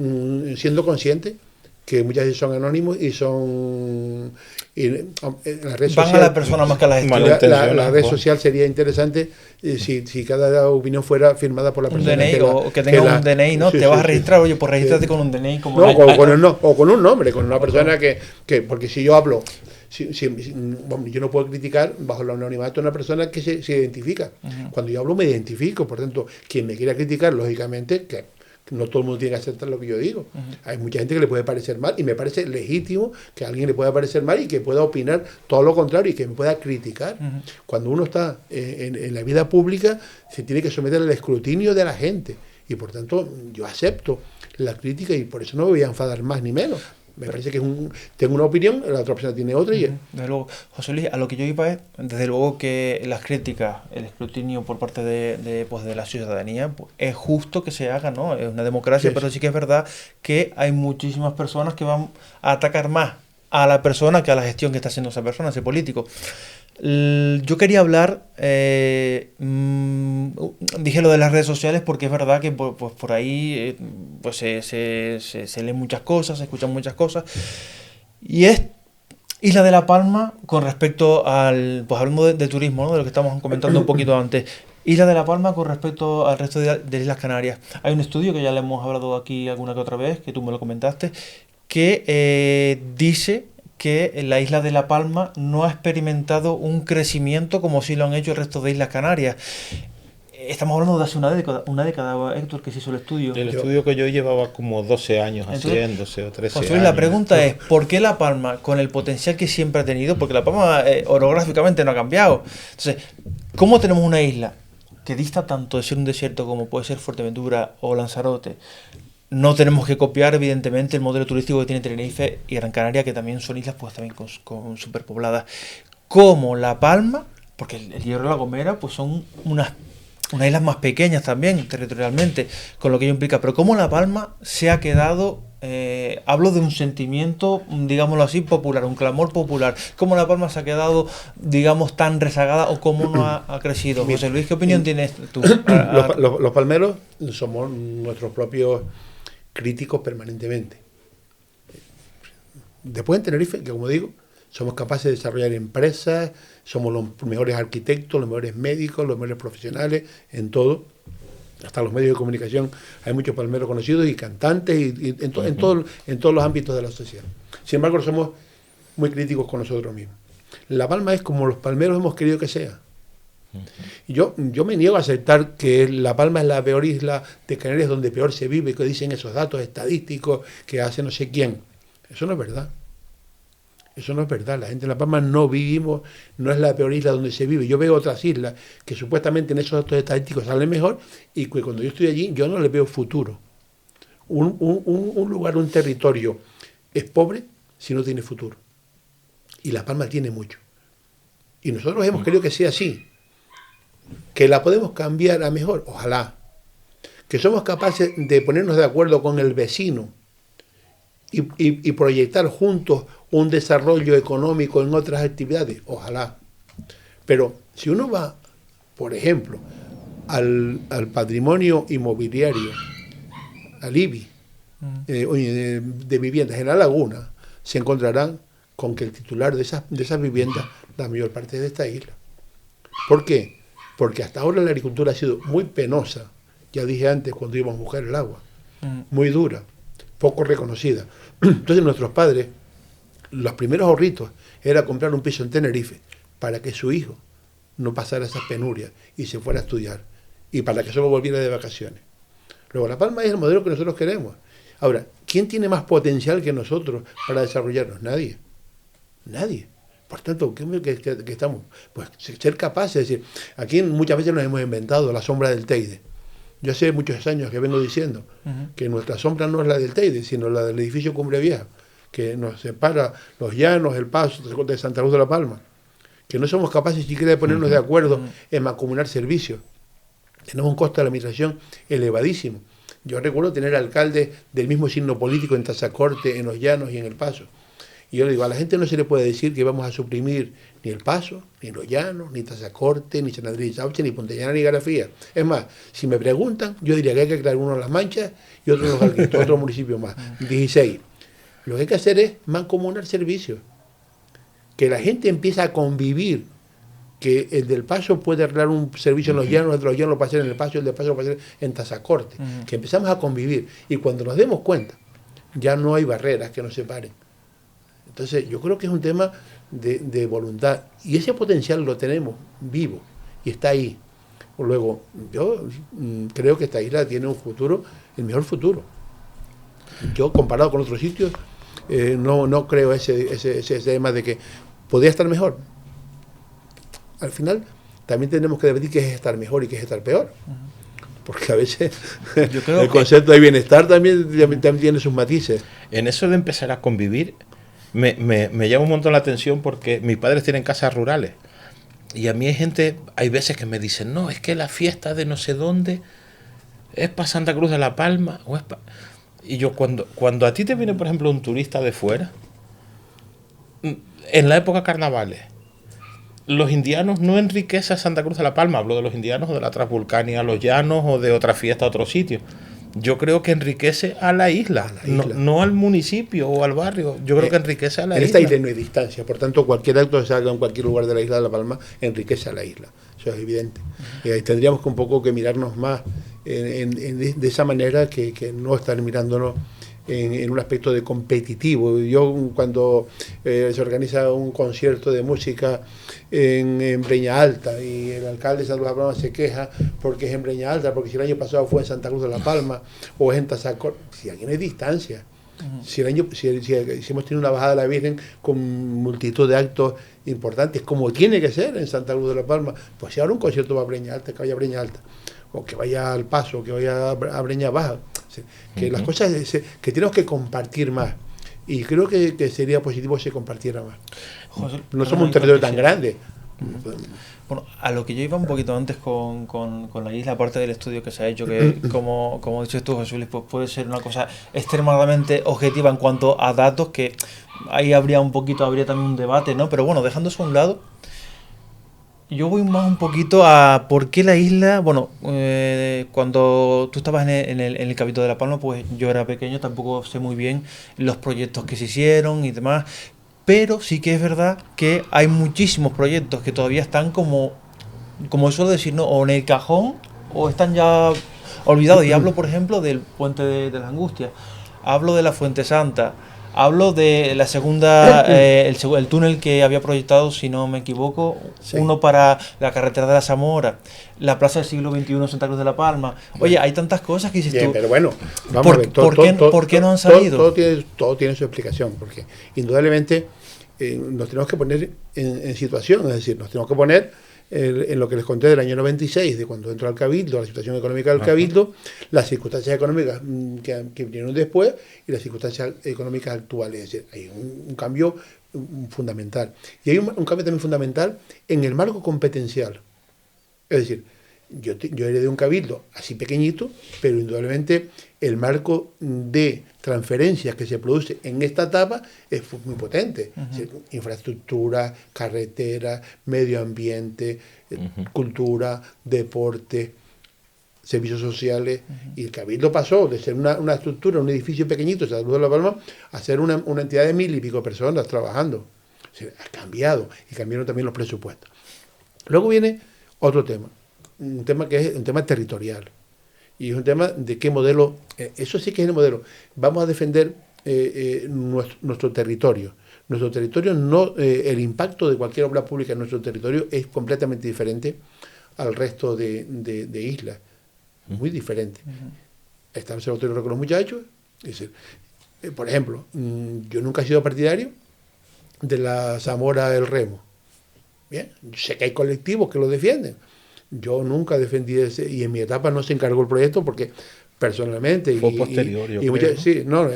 siendo consciente que muchas veces son anónimos y son... la red van social, a la persona más que a la gestión. la red social sería interesante si cada opinión fuera firmada por la persona. Un DNI, o que tenga un DNI, ¿no? Sí, te vas a sí, registrar, oye, pues regístrate con un DNI. Como o con un nombre, con una persona que porque si yo hablo... yo no puedo criticar bajo el anonimato a una persona que se identifica. Cuando yo hablo me identifico, por tanto, quien me quiera criticar, lógicamente, que no todo el mundo tiene que aceptar lo que yo digo. Hay mucha gente que le puede parecer mal y me parece legítimo que a alguien le pueda parecer mal y que pueda opinar todo lo contrario y que me pueda criticar. Cuando uno está en la vida pública, se tiene que someter al escrutinio de la gente y por tanto yo acepto la crítica y por eso no me voy a enfadar más ni menos. Me parece que tengo una opinión, la otra persona tiene otra. Desde luego, José Luis, a lo que yo iba es, desde luego que las críticas, el escrutinio por parte de la ciudadanía, pues, es justo que se haga, ¿no? Es una democracia, pero sí que es verdad que hay muchísimas personas que van a atacar más a la persona que a la gestión que está haciendo esa persona, ese político. Yo quería hablar, dije lo de las redes sociales porque es verdad que pues, por ahí pues se leen muchas cosas, se escuchan muchas cosas y es Isla de la Palma con respecto al, pues hablando de turismo, ¿no? De lo que estamos comentando un poquito antes. Isla de la Palma con respecto al resto de Islas Canarias. Hay un estudio que ya le hemos hablado aquí alguna que otra vez, que tú me lo comentaste, que dice que la isla de La Palma no ha experimentado un crecimiento como si lo han hecho el resto de Islas Canarias. Estamos hablando de hace una década, Héctor, que se hizo el estudio. El estudio que yo llevaba como 12 años haciéndose, o 13 José, años. La pregunta es, ¿por qué La Palma, con el potencial que siempre ha tenido, porque La Palma orográficamente no ha cambiado? Entonces, ¿cómo tenemos una isla que dista tanto de ser un desierto como puede ser Fuerteventura o Lanzarote? No tenemos que copiar, evidentemente, el modelo turístico que tiene Tenerife y Gran Canaria, que también son islas pues también con superpobladas. Como La Palma, porque el Hierro y La Gomera pues son unas islas más pequeñas también, territorialmente, con lo que ello implica. Pero como La Palma se ha quedado, hablo de un sentimiento, digámoslo así, popular, un clamor popular. ¿Cómo La Palma se ha quedado, digamos, tan rezagada o cómo no ha crecido? José Luis, ¿qué opinión tienes tú? Los palmeros somos nuestros propios críticos permanentemente. Después en Tenerife, que como digo, somos capaces de desarrollar empresas, somos los mejores arquitectos, los mejores médicos, los mejores profesionales, en todo. Hasta los medios de comunicación hay muchos palmeros conocidos y cantantes y en todos los ámbitos de la sociedad. Sin embargo, somos muy críticos con nosotros mismos. La Palma es como los palmeros hemos querido que sea. Yo me niego a aceptar que La Palma es la peor isla de Canarias donde peor se vive, que dicen esos datos estadísticos que hace no sé quién. Eso no es verdad. Eso no es verdad. La gente de La Palma no vivimos, no es la peor isla donde se vive. Yo veo otras islas que supuestamente en esos datos estadísticos salen mejor y que cuando yo estoy allí yo no le veo futuro. Un lugar, un territorio es pobre si no tiene futuro. Y La Palma tiene mucho. Y nosotros hemos querido que sea así. Que la podemos cambiar a mejor, ojalá. Que somos capaces de ponernos de acuerdo con el vecino y proyectar juntos un desarrollo económico en otras actividades, ojalá. Pero si uno va, por ejemplo, al patrimonio inmobiliario, al IBI, de viviendas en La Laguna, se encontrarán con que el titular de esas viviendas, la mayor parte de esta isla. ¿Por qué? Porque hasta ahora la agricultura ha sido muy penosa, ya dije antes cuando íbamos a buscar el agua, muy dura, poco reconocida. Entonces nuestros padres, los primeros ahorritos era comprar un piso en Tenerife para que su hijo no pasara esas penurias y se fuera a estudiar y para que solo volviera de vacaciones. Luego La Palma es el modelo que nosotros queremos. Ahora, ¿quién tiene más potencial que nosotros para desarrollarnos? Nadie. Nadie. Por tanto, ¿qué estamos? Pues ser capaces de decir, aquí muchas veces nos hemos inventado la sombra del Teide. Yo hace muchos años que vengo diciendo que nuestra sombra no es la del Teide, sino la del edificio Cumbre Vieja, que nos separa los llanos, el paso de Santa Cruz de la Palma, que no somos capaces siquiera de ponernos de acuerdo en mancomunar servicios. Tenemos un costo de la administración elevadísimo. Yo recuerdo tener alcaldes del mismo signo político en Tazacorte, en Los Llanos y en El Paso. Y yo le digo, a la gente no se le puede decir que vamos a suprimir ni El Paso, ni Los Llanos, ni Tazacorte, ni San Andrés y Sauche, ni Pontellana, ni Garafía. Es más, si me preguntan, yo diría que hay que crear uno en Las Manchas y otro en Los Alquitos, otro municipio más, 16. Lo que hay que hacer es mancomunar servicios. Que la gente empiece a convivir, que el del Paso puede arreglar un servicio en Los Llanos, el de Los Llanos lo puede hacer en El Paso, el del Paso lo puede hacer en Tazacorte. Que empezamos a convivir. Y cuando nos demos cuenta, ya no hay barreras que nos separen. Entonces, yo creo que es un tema de voluntad. Y ese potencial lo tenemos vivo y está ahí. Luego, yo creo que esta isla tiene un futuro, el mejor futuro. Yo, comparado con otros sitios, no creo ese tema de que podría estar mejor. Al final, también tenemos que debatir qué es estar mejor y qué es estar peor. Porque a veces yo creo el concepto de bienestar también tiene sus matices. En eso de empezar a convivir, me llama un montón la atención porque mis padres tienen casas rurales. Y a mí hay veces que me dicen, no, es que la fiesta de no sé dónde es para Santa Cruz de la Palma. Y yo, cuando a ti te viene, por ejemplo, un turista de fuera, en la época carnavales, los indianos no enriquecen a Santa Cruz de la Palma. Hablo de los indianos o de la Transvulcania, Los Llanos o de otra fiesta a otro sitio. Yo creo que enriquece a la isla, no al municipio o al barrio. Yo creo que enriquece a la isla. En esta isla no hay distancia, por tanto, cualquier acto que se haga en cualquier lugar de la isla de La Palma enriquece a la isla. Eso es evidente. Tendríamos que un poco que mirarnos más de esa manera que no estar mirándonos en un aspecto de competitivo. Yo cuando se organiza un concierto de música en Breña Alta y el alcalde de Santa Cruz de la Palma se queja porque es en Breña Alta, porque si el año pasado fue en Santa Cruz de la Palma o es en Tazacorte, si aquí no hay distancia. Si hemos tenido una bajada de la Virgen con multitud de actos importantes, como tiene que ser en Santa Cruz de la Palma, pues si ahora un concierto va a Breña Alta, que vaya a Breña Alta, o que vaya al Paso, que vaya a Breña Baja, que las cosas que tenemos que compartir más. Y creo que sería positivo si se compartiera más. José, no somos un territorio tan grande. Bueno, a lo que yo iba un poquito antes con la isla, aparte del estudio que se ha hecho, que como dices tú, Jesús, pues puede ser una cosa extremadamente objetiva en cuanto a datos, que ahí habría también un debate, ¿no? Pero bueno, dejando eso a un lado, yo voy más un poquito a por qué la isla. Bueno, cuando tú estabas en el Cabildo de La Palma, pues yo era pequeño, tampoco sé muy bien los proyectos que se hicieron y demás, pero sí que es verdad que hay muchísimos proyectos que todavía están como suelo decir, ¿no? O en el cajón o están ya olvidados. Y hablo, por ejemplo, del Puente de las Angustias, hablo de la Fuente Santa, hablo de la segunda, el túnel que había proyectado, si no me equivoco, sí, uno para la carretera de la Zamora, la Plaza del Siglo XXI en Santa Cruz de la Palma. Oye, hay tantas cosas que dices tú. Pero bueno, vamos a ver, ¿por qué no han salido? Todo tiene su explicación, porque indudablemente nos tenemos que poner en situación, es decir, nos tenemos que poner en lo que les conté del año 96, de cuando entró al Cabildo, la situación económica del Cabildo, las circunstancias económicas que vinieron después y las circunstancias económicas actuales. Es decir, hay un cambio fundamental. Y hay un cambio también fundamental en el marco competencial. Es decir, yo heredé un Cabildo así pequeñito, pero indudablemente el marco de transferencias que se produce en esta etapa es muy potente. Es decir, infraestructura, carretera, medio ambiente, cultura, deporte, servicios sociales. Y el Cabildo pasó de ser una estructura, un edificio pequeñito, Santa Cruz de la Palma, a ser una entidad de 1000 y pico personas trabajando. O sea, ha cambiado y cambiaron también los presupuestos. Luego viene otro tema. Un tema que es un tema territorial y es un tema de qué modelo, eso sí que es el modelo. Vamos a defender nuestro territorio. Nuestro territorio no, el impacto de cualquier obra pública en nuestro territorio es completamente diferente al resto de islas, muy diferente. Está el Observatorio con los muchachos, es decir, por ejemplo, yo nunca he sido partidario de la Zamora del Remo. Bien, sé que hay colectivos que lo defienden. yo nunca defendí ese, y en mi etapa no se encargó el proyecto porque personalmente fue posterior, yo creo, ¿no?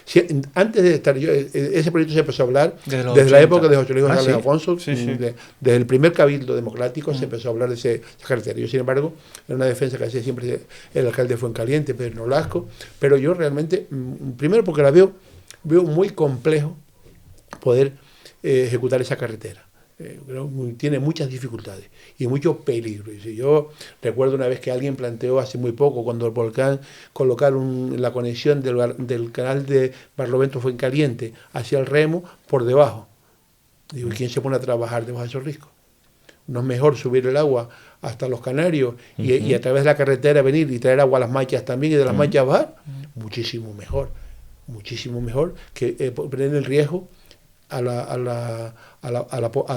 sí, no, antes de estar yo, ese proyecto se empezó a hablar desde la época de José Luis González Alfonso, desde el primer cabildo democrático se empezó a hablar de esa carretera. Yo, sin embargo, era una defensa que hacía siempre el alcalde de Fuencaliente, Pedro Nolasco, pero yo realmente, primero porque la veo muy complejo poder ejecutar esa carretera. Tiene muchas dificultades y mucho peligro. Y si yo recuerdo una vez que alguien planteó hace muy poco, cuando el volcán, colocar la conexión del canal de Barlovento Fuencaliente hacia el Remo por debajo. Digo, ¿quién se pone a trabajar debajo de esos riscos? No es mejor subir el agua hasta los Canarios y a través de la carretera venir y traer agua a las Manchas también y de las Manchas bajar. Muchísimo mejor que poner el riesgo a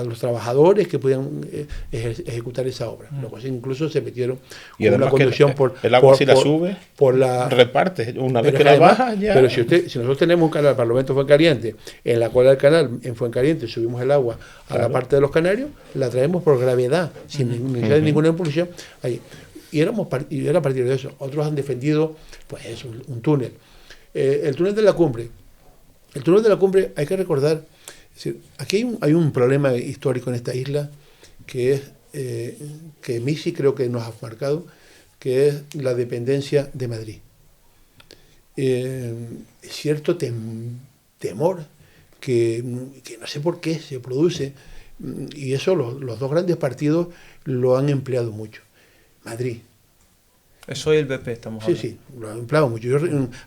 los trabajadores que podían ejecutar esa obra. Luego incluso se metieron y con una conducción el agua si la sube, reparte. Una vez que la baja ya... Pero si nosotros tenemos un canal, Parlamento Fuencaliente, en la cola del canal, en Fuencaliente, subimos el agua a la parte de los Canarios, la traemos por gravedad, sin ninguna impulsión. Ahí. Y era a partir de eso. Otros han defendido, pues eso, un túnel. El túnel de la Cumbre. El túnel de la Cumbre, hay que recordar, es decir, aquí hay un problema histórico en esta isla que es que Misi creo que nos ha marcado, que es la dependencia de Madrid. Cierto temor que no sé por qué se produce, y eso los dos grandes partidos lo han empleado mucho. Madrid. Eso y el PP estamos hablando. Sí, lo han empleado mucho.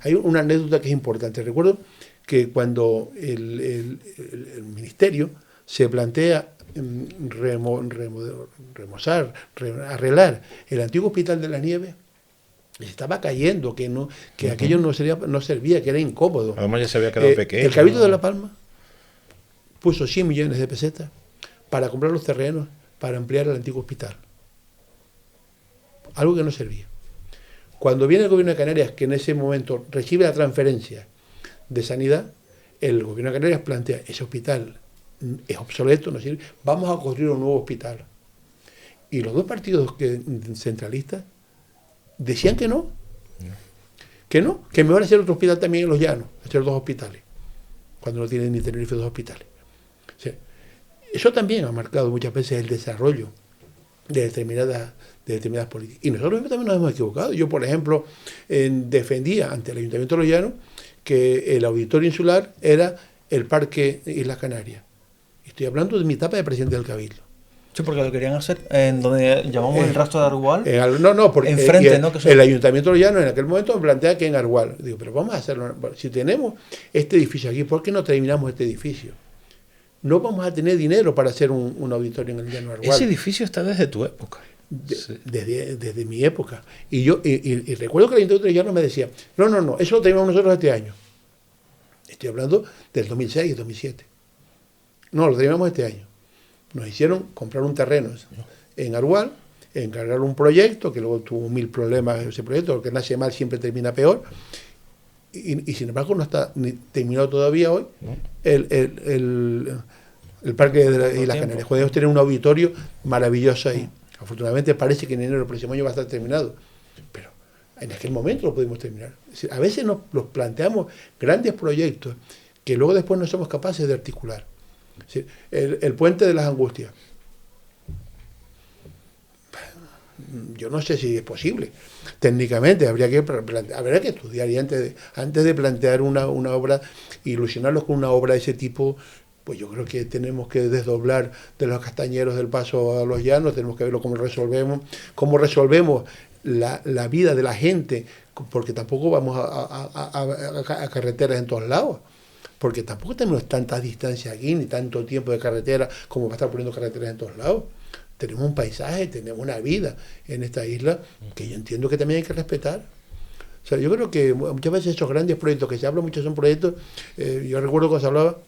Hay una anécdota que es importante. Recuerdo que cuando el ministerio se plantea arreglar el antiguo Hospital de la Nieve, estaba cayendo, que aquello no servía, que era incómodo. Además ya se había quedado pequeño. El Cabildo de La Palma puso 100 millones de pesetas para comprar los terrenos para ampliar el antiguo hospital. Algo que no servía. Cuando viene el gobierno de Canarias, que en ese momento recibe la transferencia de sanidad, el gobierno de Canarias plantea, ese hospital es obsoleto, no sirve, vamos a construir un nuevo hospital. Y los dos partidos centralistas decían que no, que mejor hacer otro hospital también en Los Llanos, hacer dos hospitales, cuando no tienen ni Tenerife dos hospitales. O sea, eso también ha marcado muchas veces el desarrollo de determinadas políticas. Y nosotros también nos hemos equivocado. Yo, por ejemplo, defendía ante el Ayuntamiento de Los Llanos que el auditorio insular era el Parque Islas Canarias. Estoy hablando de mi etapa de presidente del Cabildo. Sí, porque lo querían hacer en donde llamamos el rastro de Argual. Porque enfrente, ¿no? El Ayuntamiento de Los Llanos en aquel momento me plantea que en Argual. Digo, pero vamos a hacerlo. Si tenemos este edificio aquí, ¿por qué no terminamos este edificio? No vamos a tener dinero para hacer un auditorio en el Llano Argual. Ese edificio está desde tu época. Desde mi época. Y yo recuerdo que el Ayuntamiento de Llanos me decía, no, eso lo tenemos nosotros este año. Estoy hablando del 2006 y 2007. No, lo teníamos este año. Nos hicieron comprar un terreno en Argual, encargar un proyecto, que luego tuvo 1000 problemas ese proyecto, lo que nace mal siempre termina peor. Y sin embargo no está ni terminado todavía hoy el Parque de Islas Canarias. Podemos tener un auditorio maravilloso ahí. Afortunadamente parece que en enero del próximo año va a estar terminado, pero en aquel momento lo pudimos terminar. Es decir, a veces nos planteamos grandes proyectos que luego después no somos capaces de articular. Es decir, el puente de las Angustias. Yo no sé si es posible. Técnicamente habría que estudiar, y antes de plantear una obra, ilusionarlos con una obra de ese tipo, pues yo creo que tenemos que desdoblar de los Castañeros del Paso a Los Llanos, tenemos que verlo cómo resolvemos la vida de la gente, porque tampoco vamos a carreteras en todos lados, porque tampoco tenemos tantas distancias aquí, ni tanto tiempo de carretera como para estar poniendo carreteras en todos lados. Tenemos un paisaje, tenemos una vida en esta isla que yo entiendo que también hay que respetar. O sea, yo creo que muchas veces esos grandes proyectos que se habla mucho son proyectos, yo recuerdo cuando se hablaba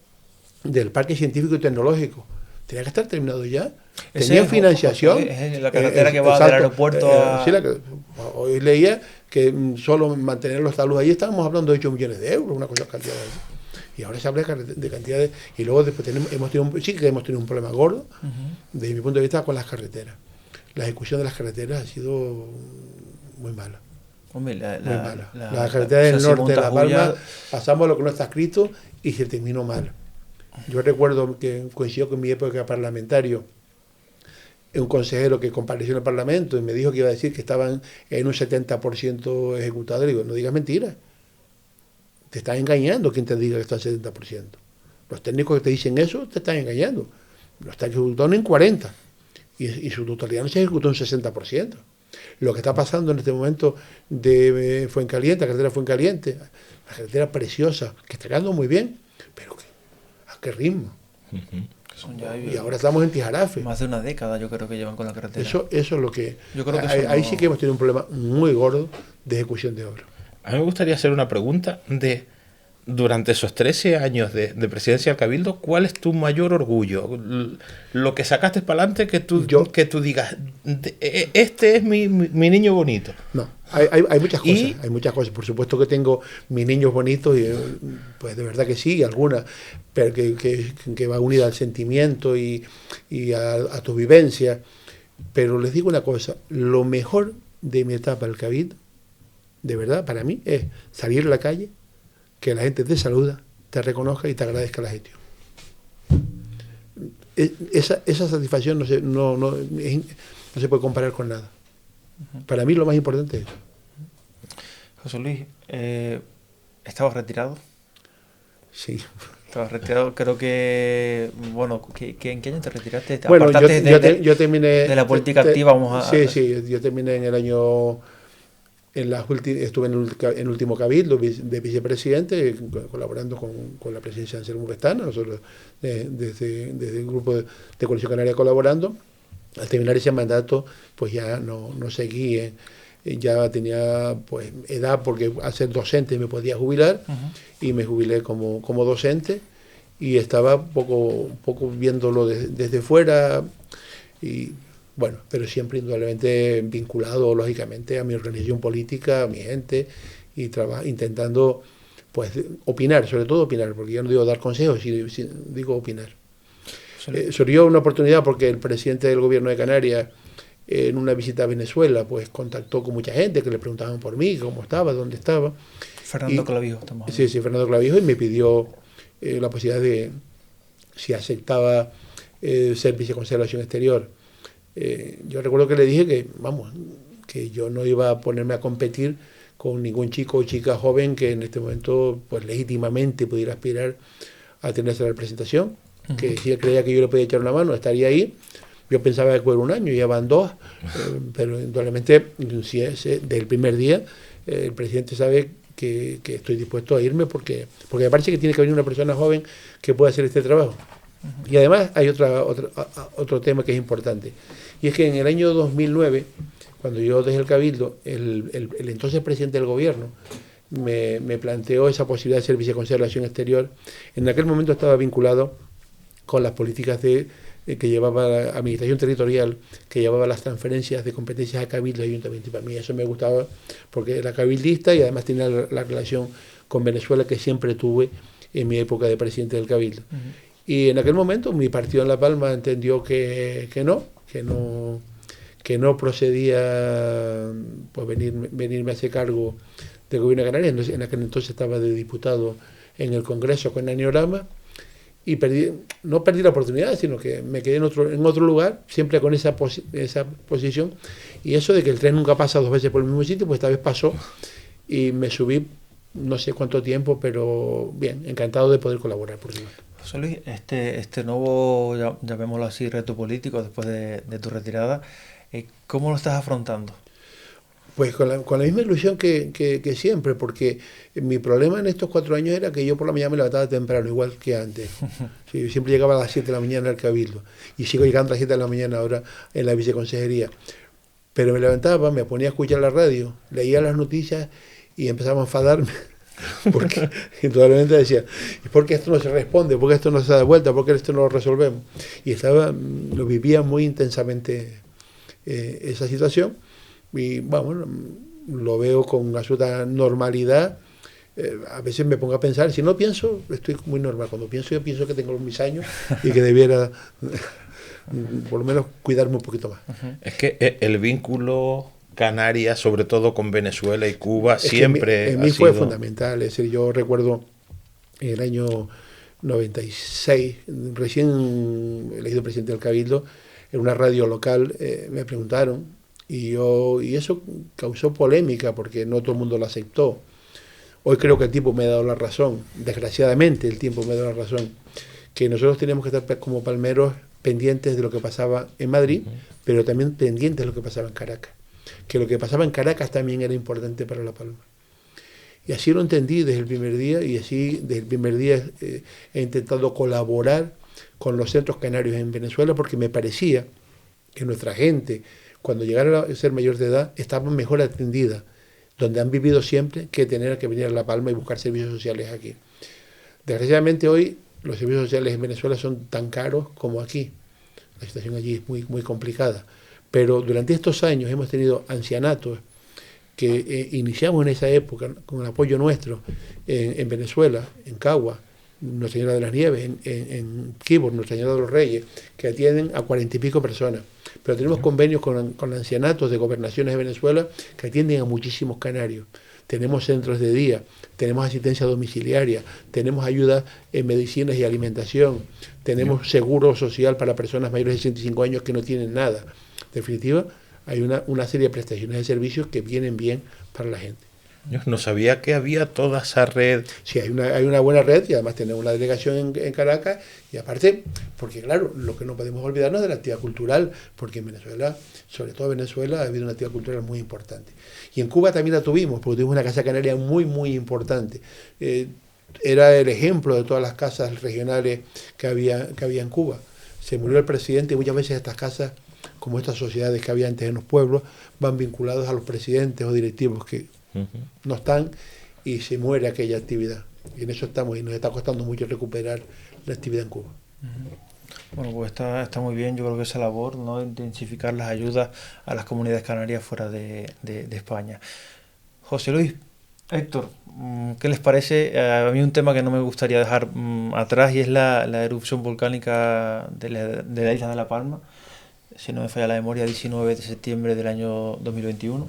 del Parque Científico y Tecnológico, tenía que estar terminado ya, tenía financiación. Es la carretera que va del aeropuerto a... Sí, hoy leía que solo mantener los taludes ahí estábamos hablando de 8 millones de euros, una cosa cantidad de eso. Y ahora se habla de cantidades, y luego después hemos tenido un problema gordo, desde mi punto de vista, con las carreteras. la ejecución de las carreteras ha sido muy mala. Hombre, Muy mala. La carretera del norte de La Palma, pasamos a lo que no está escrito y se terminó mal. Yo recuerdo que coincidió con mi época parlamentario, un consejero que compareció en el Parlamento y me dijo que iba a decir que estaban en un 70% ejecutados. Le digo, no digas mentiras. Te están engañando quien te diga que está al 70%. Los técnicos que te dicen eso te están engañando. Lo están ejecutando en 40%. Y su totalidad no se ejecutó en 60%. Lo que está pasando en este momento de Fuencaliente, la carretera Fuencaliente, la carretera preciosa, que está quedando muy bien, pero ¿a qué ritmo? Y ahora estamos en Tijarafe. Más de una década yo creo que llevan con la carretera. Eso es lo que... Yo creo que ahí sí que hemos tenido un problema muy gordo de ejecución de obra. A mí me gustaría hacer una pregunta de, durante esos 13 años de presidencia del Cabildo, ¿cuál es tu mayor orgullo? Lo que sacaste para adelante que tú digas, este es mi niño bonito. No, hay muchas cosas, hay muchas cosas. Por supuesto que tengo mis niños bonitos, y pues de verdad que sí, algunas, pero que va unida al sentimiento y a tu vivencia. Pero les digo una cosa, lo mejor de mi etapa del Cabildo, de verdad, para mí, es salir a la calle, que la gente te saluda, te reconozca y te agradezca la gestión. Esa satisfacción no se puede comparar con nada. Para mí lo más importante es eso. José Luis, ¿estabas retirado? Sí. Estabas retirado, creo que... Bueno, ¿en qué año te retiraste? Bueno, yo terminé... De la política activa, vamos a... Sí, yo terminé en el año... estuve en el último Cabildo de vicepresidente, colaborando con la presidencia de Anselmo Pestana, nosotros desde el grupo de Coalición Canaria colaborando. Al terminar ese mandato, pues ya no seguí, ya tenía pues edad, porque al ser docente me podía jubilar, y me jubilé como docente, y estaba poco viéndolo desde fuera, y bueno, pero siempre indudablemente vinculado lógicamente a mi organización política, a mi gente, y intentando pues opinar, sobre todo opinar, porque yo no digo dar consejos, sino digo opinar. Surgió una oportunidad porque el presidente del gobierno de Canarias, en una visita a Venezuela, pues contactó con mucha gente que le preguntaban por mí, cómo estaba, dónde estaba. Fernando Clavijo, estamos hablando. Sí, Fernando Clavijo, y me pidió la posibilidad de, si aceptaba ser viceconsejero de Acción Exterior. Yo recuerdo que le dije que yo no iba a ponerme a competir con ningún chico o chica joven que en este momento pues legítimamente pudiera aspirar a tener esa representación, que si él creía que yo le podía echar una mano, estaría ahí. Yo pensaba que fuera un año, ya van 2, pero indudablemente, si es del primer día, el presidente sabe que estoy dispuesto a irme porque me parece que tiene que venir una persona joven que pueda hacer este trabajo. Y además hay otro tema que es importante, y es que en el año 2009, cuando yo dejé el Cabildo, el entonces presidente del gobierno me planteó esa posibilidad de ser viceconsejero de Acción Exterior. En aquel momento estaba vinculado con las políticas que llevaba la administración territorial, que llevaba las transferencias de competencias a Cabildo y Ayuntamiento. Y para mí eso me gustaba porque era cabildista y además tenía la relación con Venezuela que siempre tuve en mi época de presidente del Cabildo. Y en aquel momento mi partido en La Palma entendió que no procedía pues venirme a ese cargo del gobierno de Canarias. En aquel entonces estaba de diputado en el Congreso con Aniorama, y no perdí la oportunidad, sino que me quedé en otro lugar, siempre con esa posición. Y eso de que el tren nunca pasa 2 veces por el mismo sitio, pues esta vez pasó, y me subí no sé cuánto tiempo, pero bien, encantado de poder colaborar, por supuesto. José Luis, este nuevo, llamémoslo así, reto político después de tu retirada, ¿cómo lo estás afrontando? Pues con la misma ilusión que siempre, porque mi problema en estos 4 años era que yo por la mañana me levantaba temprano, igual que antes. Sí, siempre llegaba a las 7 de la mañana al Cabildo, y sigo llegando a las 7 de la mañana ahora en la viceconsejería. Pero me levantaba, me ponía a escuchar la radio, leía las noticias y empezaba a enfadarme. Porque indudablemente decía, ¿y por qué esto no se responde? ¿Por qué esto no se da vuelta? ¿Por qué esto no lo resolvemos? Y lo vivía muy intensamente esa situación, y bueno, lo veo con absoluta normalidad, a veces me pongo a pensar, si no pienso, estoy muy normal. Cuando pienso, yo pienso que tengo mis años y que debiera, por lo menos, cuidarme un poquito más. Es que el vínculo Canarias, sobre todo con Venezuela y Cuba, siempre en mí fue fundamental. Es decir, yo recuerdo en el año 96, recién elegido presidente del Cabildo, en una radio local me preguntaron, y eso causó polémica porque no todo el mundo lo aceptó. Hoy creo que el tiempo me ha dado la razón, desgraciadamente el tiempo me ha dado la razón, que nosotros teníamos que estar como palmeros pendientes de lo que pasaba en Madrid, pero también pendientes de lo que pasaba en Caracas. Que lo que pasaba en Caracas también era importante para La Palma. Y así lo entendí desde el primer día, y así desde el primer día he intentado colaborar con los centros canarios en Venezuela, porque me parecía que nuestra gente, cuando llegara a ser mayor de edad, estaba mejor atendida, donde han vivido siempre, que tener que venir a La Palma y buscar servicios sociales aquí. Desgraciadamente hoy los servicios sociales en Venezuela son tan caros como aquí. La situación allí es muy, muy complicada. Pero durante estos años hemos tenido ancianatos que iniciamos en esa época con el apoyo nuestro en Venezuela, en Cagua, Nuestra Señora de las Nieves, en Quibor, Nuestra Señora de los Reyes, que atienden a 40 y pico personas. Pero tenemos convenios con ancianatos de gobernaciones de Venezuela que atienden a muchísimos canarios. Tenemos centros de día, tenemos asistencia domiciliaria, tenemos ayuda en medicinas y alimentación, tenemos seguro social para personas mayores de 65 años que no tienen nada. En definitiva, hay una serie de prestaciones de servicios que vienen bien para la gente. Yo no sabía que había toda esa red. Sí, hay una buena red, y además tenemos una delegación en Caracas, y aparte, porque claro, lo que no podemos olvidarnos de la actividad cultural, porque en Venezuela, sobre todo en Venezuela, ha habido una actividad cultural muy importante. Y en Cuba también la tuvimos, porque tuvimos una casa canaria muy, muy importante. Era el ejemplo de todas las casas regionales que había en Cuba. Se murió el presidente, y muchas veces estas casas, como estas sociedades que había antes en los pueblos, van vinculados a los presidentes o directivos que no están, y se muere aquella actividad. Y en eso estamos, y nos está costando mucho recuperar la actividad en Cuba. Bueno, pues está muy bien, yo creo que esa labor, ¿no?, intensificar las ayudas a las comunidades canarias fuera de España. José Luis, Héctor, ¿qué les parece? A mí un tema que no me gustaría dejar atrás, y es la erupción volcánica de la isla de La Palma, si no me falla la memoria, 19 de septiembre del año 2021.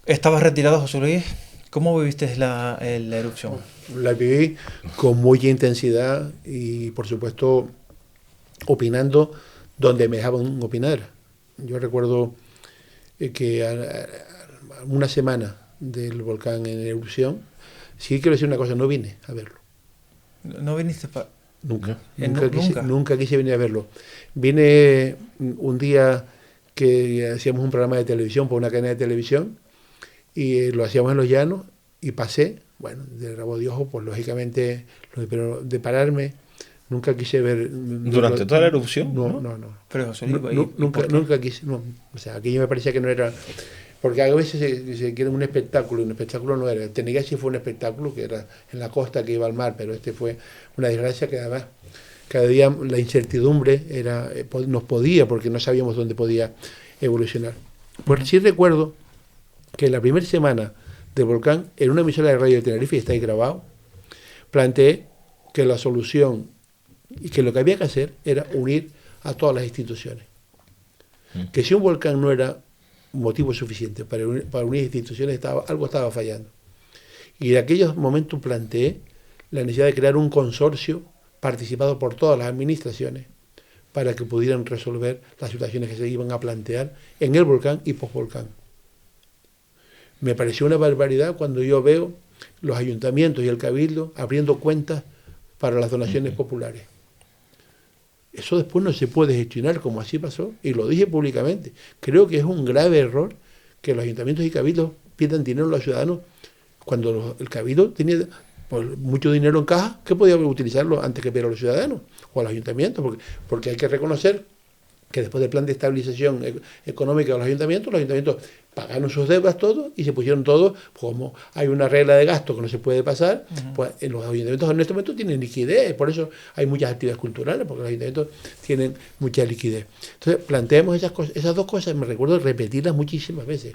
Estabas retirado, José Luis. ¿Cómo viviste la erupción? La viví con mucha intensidad y, por supuesto, opinando donde me dejaban opinar. Yo recuerdo que a una semana del volcán en erupción, sí quiero decir una cosa, no vine a verlo. ¿No viniste para...? Nunca quise venir a verlo. Vine un día que hacíamos un programa de televisión por una cadena de televisión, y lo hacíamos en Los Llanos, y pasé, bueno, de rabo de ojo, pues lógicamente, pero de pararme, nunca quise ver... ¿Durante toda la erupción? No. Pero José Luis, nunca quise, no. O sea, aquello me parecía que no era... Porque a veces se quiere un espectáculo, y un espectáculo no era. Teneguachi fue un espectáculo que era en la costa, que iba al mar, pero este fue una desgracia que además cada día la incertidumbre nos podía, porque no sabíamos dónde podía evolucionar. Pues sí recuerdo que la primera semana del volcán, en una emisora de radio de Tenerife, y está ahí grabado, planteé que la solución y que lo que había que hacer era unir a todas las instituciones. Que si un volcán no era motivo suficiente para unir instituciones, algo estaba fallando. Y en aquellos momentos planteé la necesidad de crear un consorcio participado por todas las administraciones para que pudieran resolver las situaciones que se iban a plantear en el volcán y posvolcán. Me pareció una barbaridad cuando yo veo los ayuntamientos y el cabildo abriendo cuentas para las donaciones populares. Eso después no se puede gestionar como así pasó, y lo dije públicamente. Creo que es un grave error que los ayuntamientos y cabildos pidan dinero a los ciudadanos cuando el cabildo tenía mucho dinero en caja, que podía utilizarlo antes que pedir a los ciudadanos o a los ayuntamientos, porque hay que reconocer que después del plan de estabilización económica de los ayuntamientos pagaron sus deudas todos y se pusieron todos, como hay una regla de gasto que no se puede pasar, pues en los ayuntamientos en este momento tienen liquidez, por eso hay muchas actividades culturales, porque los ayuntamientos tienen mucha liquidez. Entonces, planteemos esas dos cosas, me recuerdo repetirlas muchísimas veces.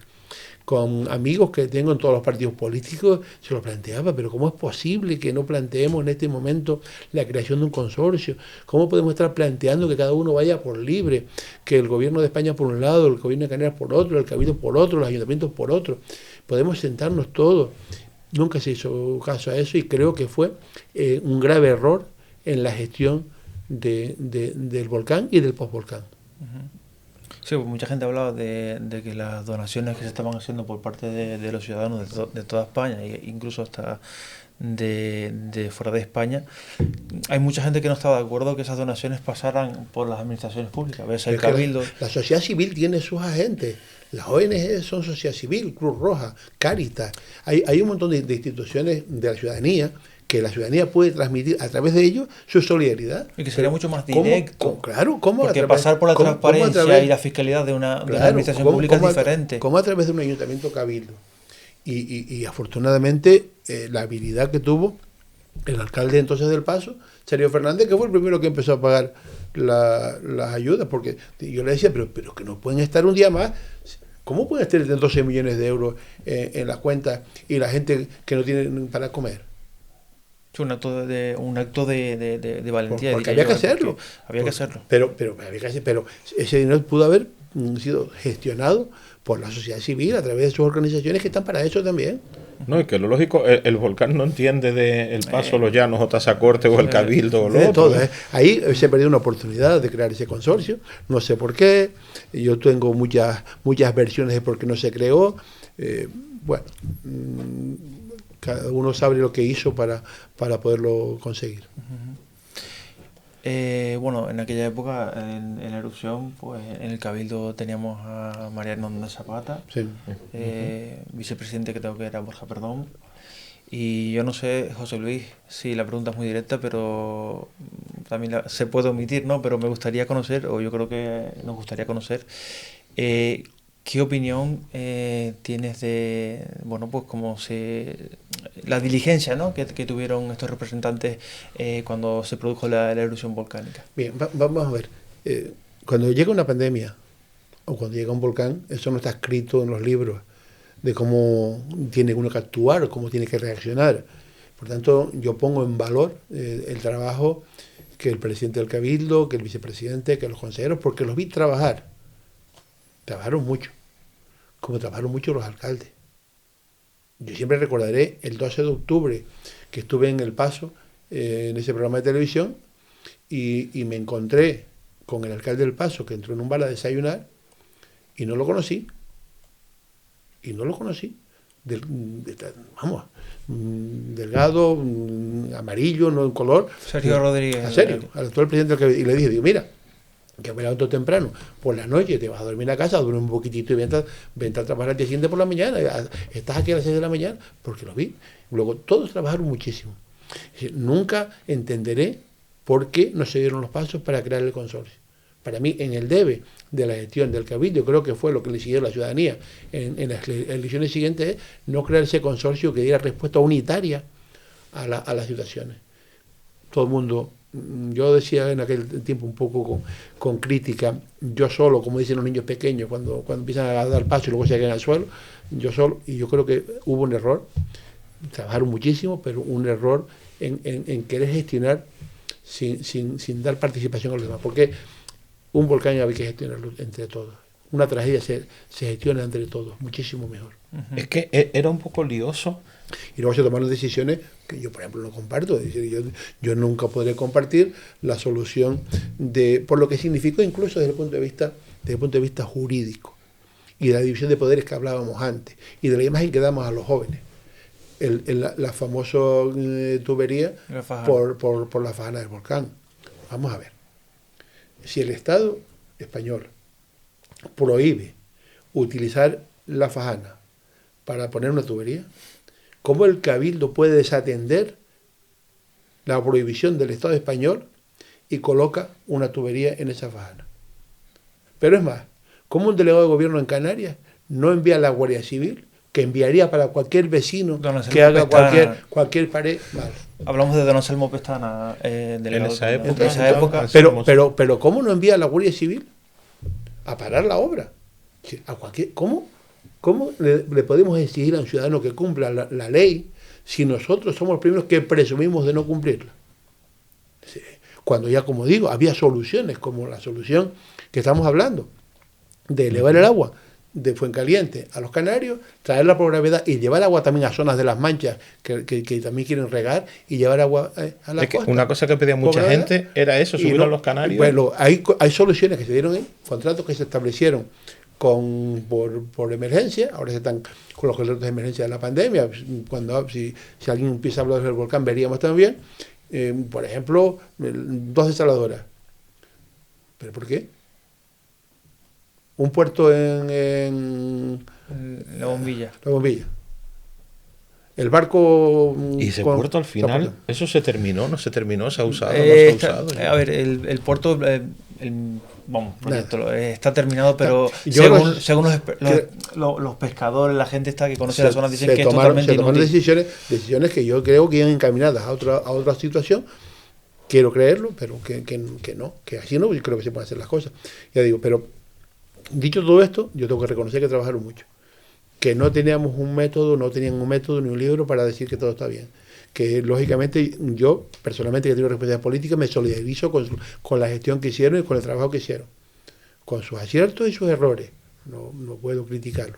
Con amigos que tengo en todos los partidos políticos, se lo planteaba, pero ¿cómo es posible que no planteemos en este momento la creación de un consorcio? ¿Cómo podemos estar planteando que cada uno vaya por libre? Que el gobierno de España por un lado, el gobierno de Canarias por otro, el cabildo por otro, los ayuntamientos por otro. Podemos sentarnos todos. Nunca se hizo caso a eso y creo que fue un grave error en la gestión del volcán y del postvolcán. Sí, pues mucha gente ha hablado de que las donaciones que se estaban haciendo por parte de los ciudadanos de toda España, e incluso hasta de fuera de España, hay mucha gente que no estaba de acuerdo que esas donaciones pasaran por las administraciones públicas. ¿Ves? El cabildo. La sociedad civil tiene sus agentes. Las ONG son sociedad civil, Cruz Roja, Cáritas. Hay un montón de instituciones de la ciudadanía que la ciudadanía puede transmitir a través de ellos su solidaridad. Y que sería mucho más directo. ¿Cómo porque pasar por la transparencia y la fiscalidad de una administración pública es diferente. Como a través de un ayuntamiento cabildo. Y afortunadamente la habilidad que tuvo el alcalde entonces del Paso, Sergio Fernández, que fue el primero que empezó a pagar las ayudas, porque yo le decía, pero que no pueden estar un día más. ¿Cómo pueden estar 12 millones de euros en las cuentas y la gente que no tiene para comer? Un acto de valentía. Porque había que hacerlo. Había que hacerlo. Pero ese dinero pudo haber sido gestionado por la sociedad civil a través de sus organizaciones que están para eso también. No, y que lo lógico, el volcán no entiende de El Paso, Los Llanos o Tazacorte o el Cabildo o lo otro. Todo, Ahí se perdió una oportunidad de crear ese consorcio, no sé por qué, yo tengo muchas versiones de por qué no se creó, bueno, cada uno sabe lo que hizo para poderlo conseguir. Bueno, en aquella época, en la erupción, pues en el Cabildo teníamos a María Hernández Zapata, sí. Vicepresidente, que creo que era Borja Perdón, y yo no sé, José Luis, si la pregunta es muy directa, pero también se puede omitir, ¿no? Pero me gustaría conocer, o yo creo que nos gustaría conocer, ¿qué opinión tienes de, bueno, pues como la diligencia, ¿no? que tuvieron estos representantes cuando se produjo la erupción volcánica? Bien, vamos a ver. Cuando llega una pandemia o cuando llega un volcán, eso no está escrito en los libros de cómo tiene uno que actuar o cómo tiene que reaccionar. Por tanto, yo pongo en valor el trabajo que el presidente del Cabildo, que el vicepresidente, que los consejeros, porque los vi trabajar. Trabajaron mucho, como trabajaron mucho los alcaldes. Yo siempre recordaré el 12 de octubre que estuve en El Paso, en ese programa de televisión, y me encontré con el alcalde del Paso, que entró en un bar a desayunar, y no lo conocí. Vamos, delgado, amarillo, no en color. Sergio Rodríguez. A serio, al actual presidente del Cabildo. Y le dije, digo, mira, que me levanto temprano, por la noche te vas a dormir a casa, duerme un poquitito y vente a trabajar al día siguiente por la mañana, estás aquí a las 6 de la mañana, porque lo vi. Luego, todos trabajaron muchísimo. Nunca entenderé por qué no se dieron los pasos para crear el consorcio. Para mí, en el debe de la gestión del Cabildo, creo que fue lo que le siguió la ciudadanía en las elecciones siguientes, es no crear ese consorcio que diera respuesta unitaria a las situaciones. Todo el mundo, yo decía en aquel tiempo un poco con crítica, yo solo, como dicen los niños pequeños, cuando empiezan a dar paso y luego se caen al suelo, yo solo, y yo creo que hubo un error, trabajaron muchísimo, pero un error en querer gestionar sin dar participación a los demás, porque un volcán había que gestionarlo entre todos. Una tragedia se gestiona entre todos, muchísimo mejor. Es que era un poco lioso. Y luego se tomaron decisiones que yo, por ejemplo, no comparto. Es decir, yo nunca podré compartir la solución por lo que significó incluso desde el punto de vista jurídico y de la división de poderes que hablábamos antes y de la imagen que damos a los jóvenes. La famosa tubería por la fajana del volcán. Vamos a ver. Si el Estado español prohíbe utilizar la fajana para poner una tubería, ¿cómo el Cabildo puede desatender la prohibición del Estado español y coloca una tubería en esa fajana? Pero es más, ¿cómo un delegado de gobierno en Canarias no envía a la Guardia Civil, que enviaría para cualquier vecino Don Anselmo que haga Pestana. cualquier pared mal. Hablamos de Don Anselmo Pestana, delegado esa también. época, En esa época. Pero ¿cómo no envía a la Guardia Civil a parar la obra? ¿Cómo le podemos exigir a un ciudadano que cumpla la ley si nosotros somos los primeros que presumimos de no cumplirla? Sí. Cuando ya, como digo, había soluciones, como la solución que estamos hablando, de elevar el agua de Fuencaliente a los Canarios, traerla por gravedad y llevar agua también a zonas de las Manchas que también quieren regar y llevar agua a la costa. Una cosa que pedía mucha gente era eso, subir a los Canarios. Bueno, hay soluciones que se dieron en contratos que se establecieron por emergencia. Ahora se están con los contratos de emergencia de la pandemia. Si alguien empieza a hablar del volcán, veríamos también. Por ejemplo, 2 desaladoras. ¿Pero por qué? Un puerto en La Bombilla. La Bombilla. El barco... Y ese puerto al final, ¿eso se terminó? ¿No se terminó? ¿Se ha usado? ¿No se ha usado? A ver, el puerto... vamos, proyecto, está terminado, pero Yo según los pescadores, la gente está que conoce la zona, dicen que es totalmente tomaron inútil. decisiones que yo creo que iban encaminadas a otra situación. Quiero creerlo, pero que no, que así no, yo creo que se pueden hacer las cosas. Ya digo, pero dicho todo esto, yo tengo que reconocer que trabajaron mucho. Que no teníamos un método, no tenían un método ni un libro para decir que todo está bien. Que lógicamente yo, personalmente, que tengo responsabilidad política, me solidarizo con la gestión que hicieron y con el trabajo que hicieron. Con sus aciertos y sus errores. No puedo criticarlo.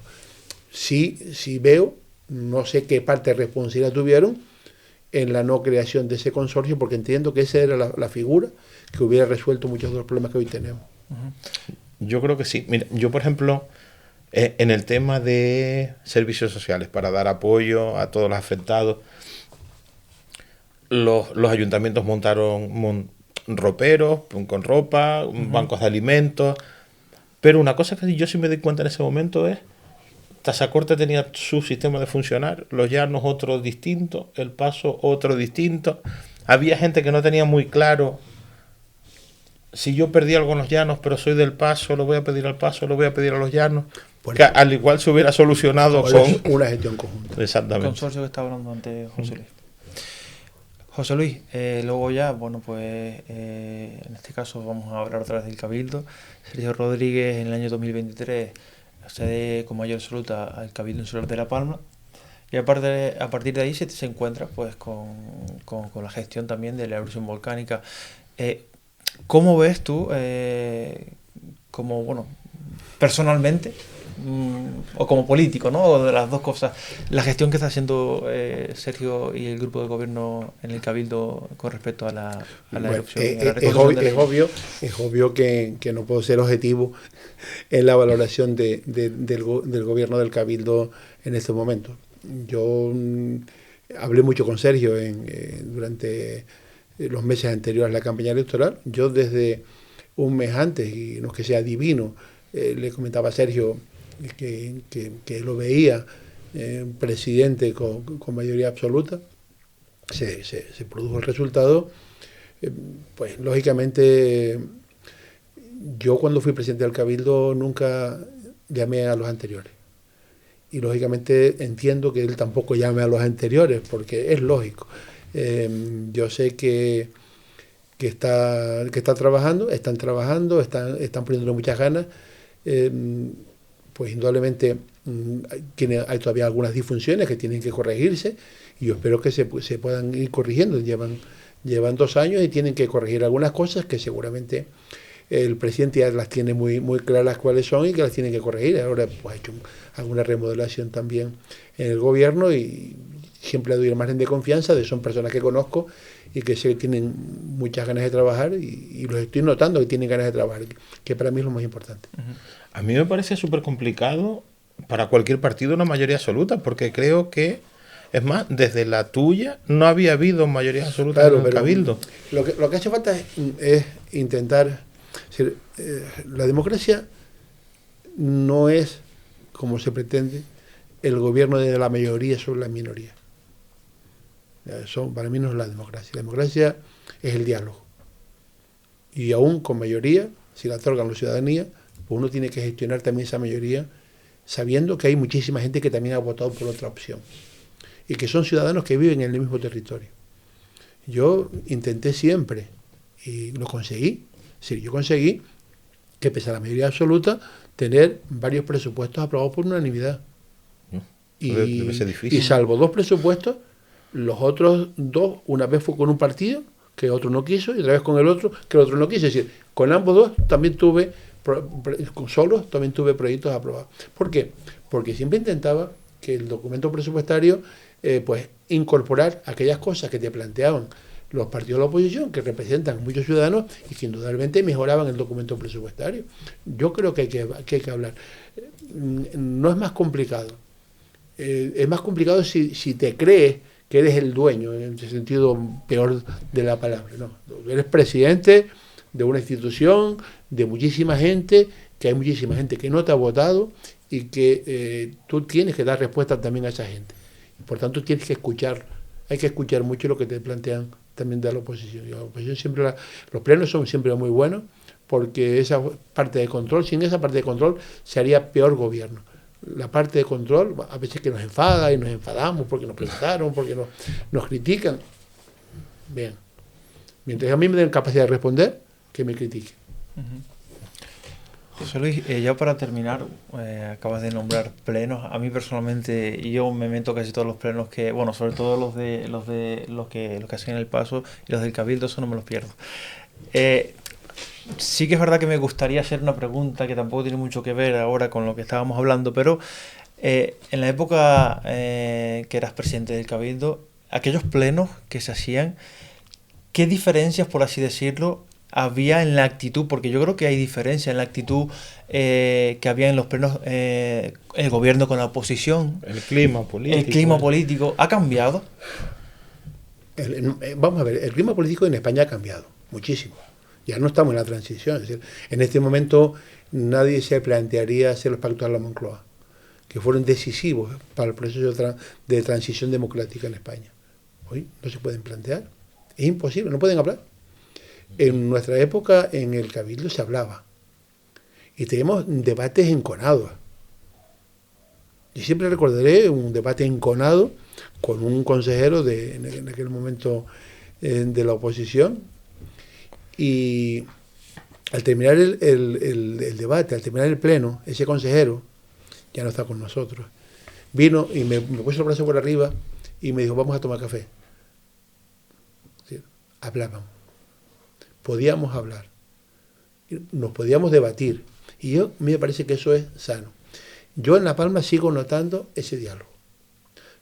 Sí veo, no sé qué parte de responsabilidad tuvieron en la no creación de ese consorcio, porque entiendo que esa era la figura que hubiera resuelto muchos de los problemas que hoy tenemos. Yo creo que sí. Mira, yo, por ejemplo, en el tema de servicios sociales, para dar apoyo a todos los afectados, los ayuntamientos montaron roperos con ropa, bancos de alimentos, pero una cosa que yo sí me di cuenta en ese momento es Tazacorte tenía su sistema de funcionar, Los Llanos otro distinto, El Paso otro distinto. Había gente que no tenía muy claro si yo perdí algo en Los Llanos, pero soy del Paso, lo voy a pedir al Paso, lo voy a pedir a Los Llanos. Que al igual se hubiera solucionado con una gestión conjunta. Exactamente. El consorcio que estaba hablando antes José Luis. José Luis, luego ya, bueno, pues en este caso vamos a hablar otra vez del Cabildo. Sergio Rodríguez en el año 2023 accede con mayor absoluta al Cabildo Insular de La Palma y a partir de ahí se encuentra pues con la gestión también de la erupción volcánica. ¿Cómo ves tú, como bueno, personalmente, o como político, ¿no? O de las dos cosas, la gestión que está haciendo Sergio y el grupo de gobierno en el Cabildo con respecto a la erupción? Es obvio que no puedo ser objetivo en la valoración del gobierno del Cabildo en este momento. Yo hablé mucho con Sergio durante los meses anteriores a la campaña electoral. Yo desde un mes antes, y no es que sea divino, le comentaba a Sergio que lo veía presidente con mayoría absoluta. Se produjo el resultado. Pues lógicamente yo cuando fui presidente del Cabildo nunca llamé a los anteriores. Y lógicamente entiendo que él tampoco llame a los anteriores, porque es lógico. Yo sé que está trabajando, están poniéndole muchas ganas. Pues indudablemente hay todavía algunas disfunciones que tienen que corregirse y yo espero que se puedan ir corrigiendo. Llevan 2 años y tienen que corregir algunas cosas que seguramente el presidente ya las tiene muy, muy claras cuáles son y que las tienen que corregir. Ahora pues ha hecho alguna remodelación también en el gobierno y siempre le doy el margen de confianza, son personas que conozco y que sé que tienen muchas ganas de trabajar y los estoy notando que tienen ganas de trabajar, que para mí es lo más importante. A mí me parece súper complicado para cualquier partido una mayoría absoluta, porque creo que, es más, desde la tuya no había habido mayoría absoluta en el Cabildo. Lo que hace falta es intentar... la democracia no es, como se pretende, el gobierno de la mayoría sobre la minoría. Eso para mí no es la democracia. La democracia es el diálogo. Y aún con mayoría, si la otorgan la ciudadanía, pues uno tiene que gestionar también esa mayoría sabiendo que hay muchísima gente que también ha votado por otra opción y que son ciudadanos que viven en el mismo territorio. Yo intenté siempre, y lo conseguí, sí, yo conseguí que pese a la mayoría absoluta, tener varios presupuestos aprobados por unanimidad. Debe ser difícil. Y salvo 2 presupuestos, los otros 2, una vez fue con un partido, que otro no quiso, y otra vez con el otro, que el otro no quiso. Es decir, con ambos 2 también tuve, solos también tuve proyectos aprobados. ¿Por qué? Porque siempre intentaba que el documento presupuestario, pues, incorporar aquellas cosas que te planteaban los partidos de la oposición, que representan muchos ciudadanos y que indudablemente mejoraban el documento presupuestario. Yo creo que hay que hablar. No es más complicado. Es más complicado si te crees que eres el dueño, en el sentido peor de la palabra. No, eres presidente de una institución, de muchísima gente, que hay muchísima gente que no te ha votado y que tú tienes que dar respuesta también a esa gente. Por tanto, tienes que escuchar, hay que escuchar mucho lo que te plantean también de la oposición. Y la oposición siempre, los plenos son siempre muy buenos, porque esa parte de control, sin esa parte de control se haría peor gobierno. La parte de control, a veces que nos enfada y nos enfadamos porque nos preguntaron, porque nos critican. Bien, mientras a mí me den capacidad de responder, que me critiquen. José Luis, ya para terminar, acabas de nombrar plenos. A mí personalmente, yo me meto casi todos los plenos que, bueno, sobre todo los que hacen en El Paso y los del Cabildo, eso no me los pierdo. Sí que es verdad que me gustaría hacer una pregunta que tampoco tiene mucho que ver ahora con lo que estábamos hablando, pero en la época que eras presidente del Cabildo, aquellos plenos que se hacían, ¿qué diferencias, por así decirlo, había en la actitud? Porque yo creo que hay diferencia en la actitud que había en los plenos, el gobierno con la oposición. El clima político. El clima político ha cambiado. Vamos a ver, el clima político en España ha cambiado muchísimo. Ya no estamos en la transición. Es decir, en este momento nadie se plantearía hacer los pactos de la Moncloa, que fueron decisivos para el proceso de transición democrática en España. Hoy no se pueden plantear. Es imposible, no pueden hablar. En nuestra época, en el Cabildo se hablaba. Y teníamos debates enconados. Yo siempre recordaré un debate enconado con un consejero en aquel momento de la oposición. Y al terminar el debate, al terminar el pleno, ese consejero, ya no está con nosotros, vino y me puso el brazo por arriba y me dijo, vamos a tomar café. Sí, hablábamos. Podíamos hablar, nos podíamos debatir, y a mí me parece que eso es sano. Yo en La Palma sigo notando ese diálogo,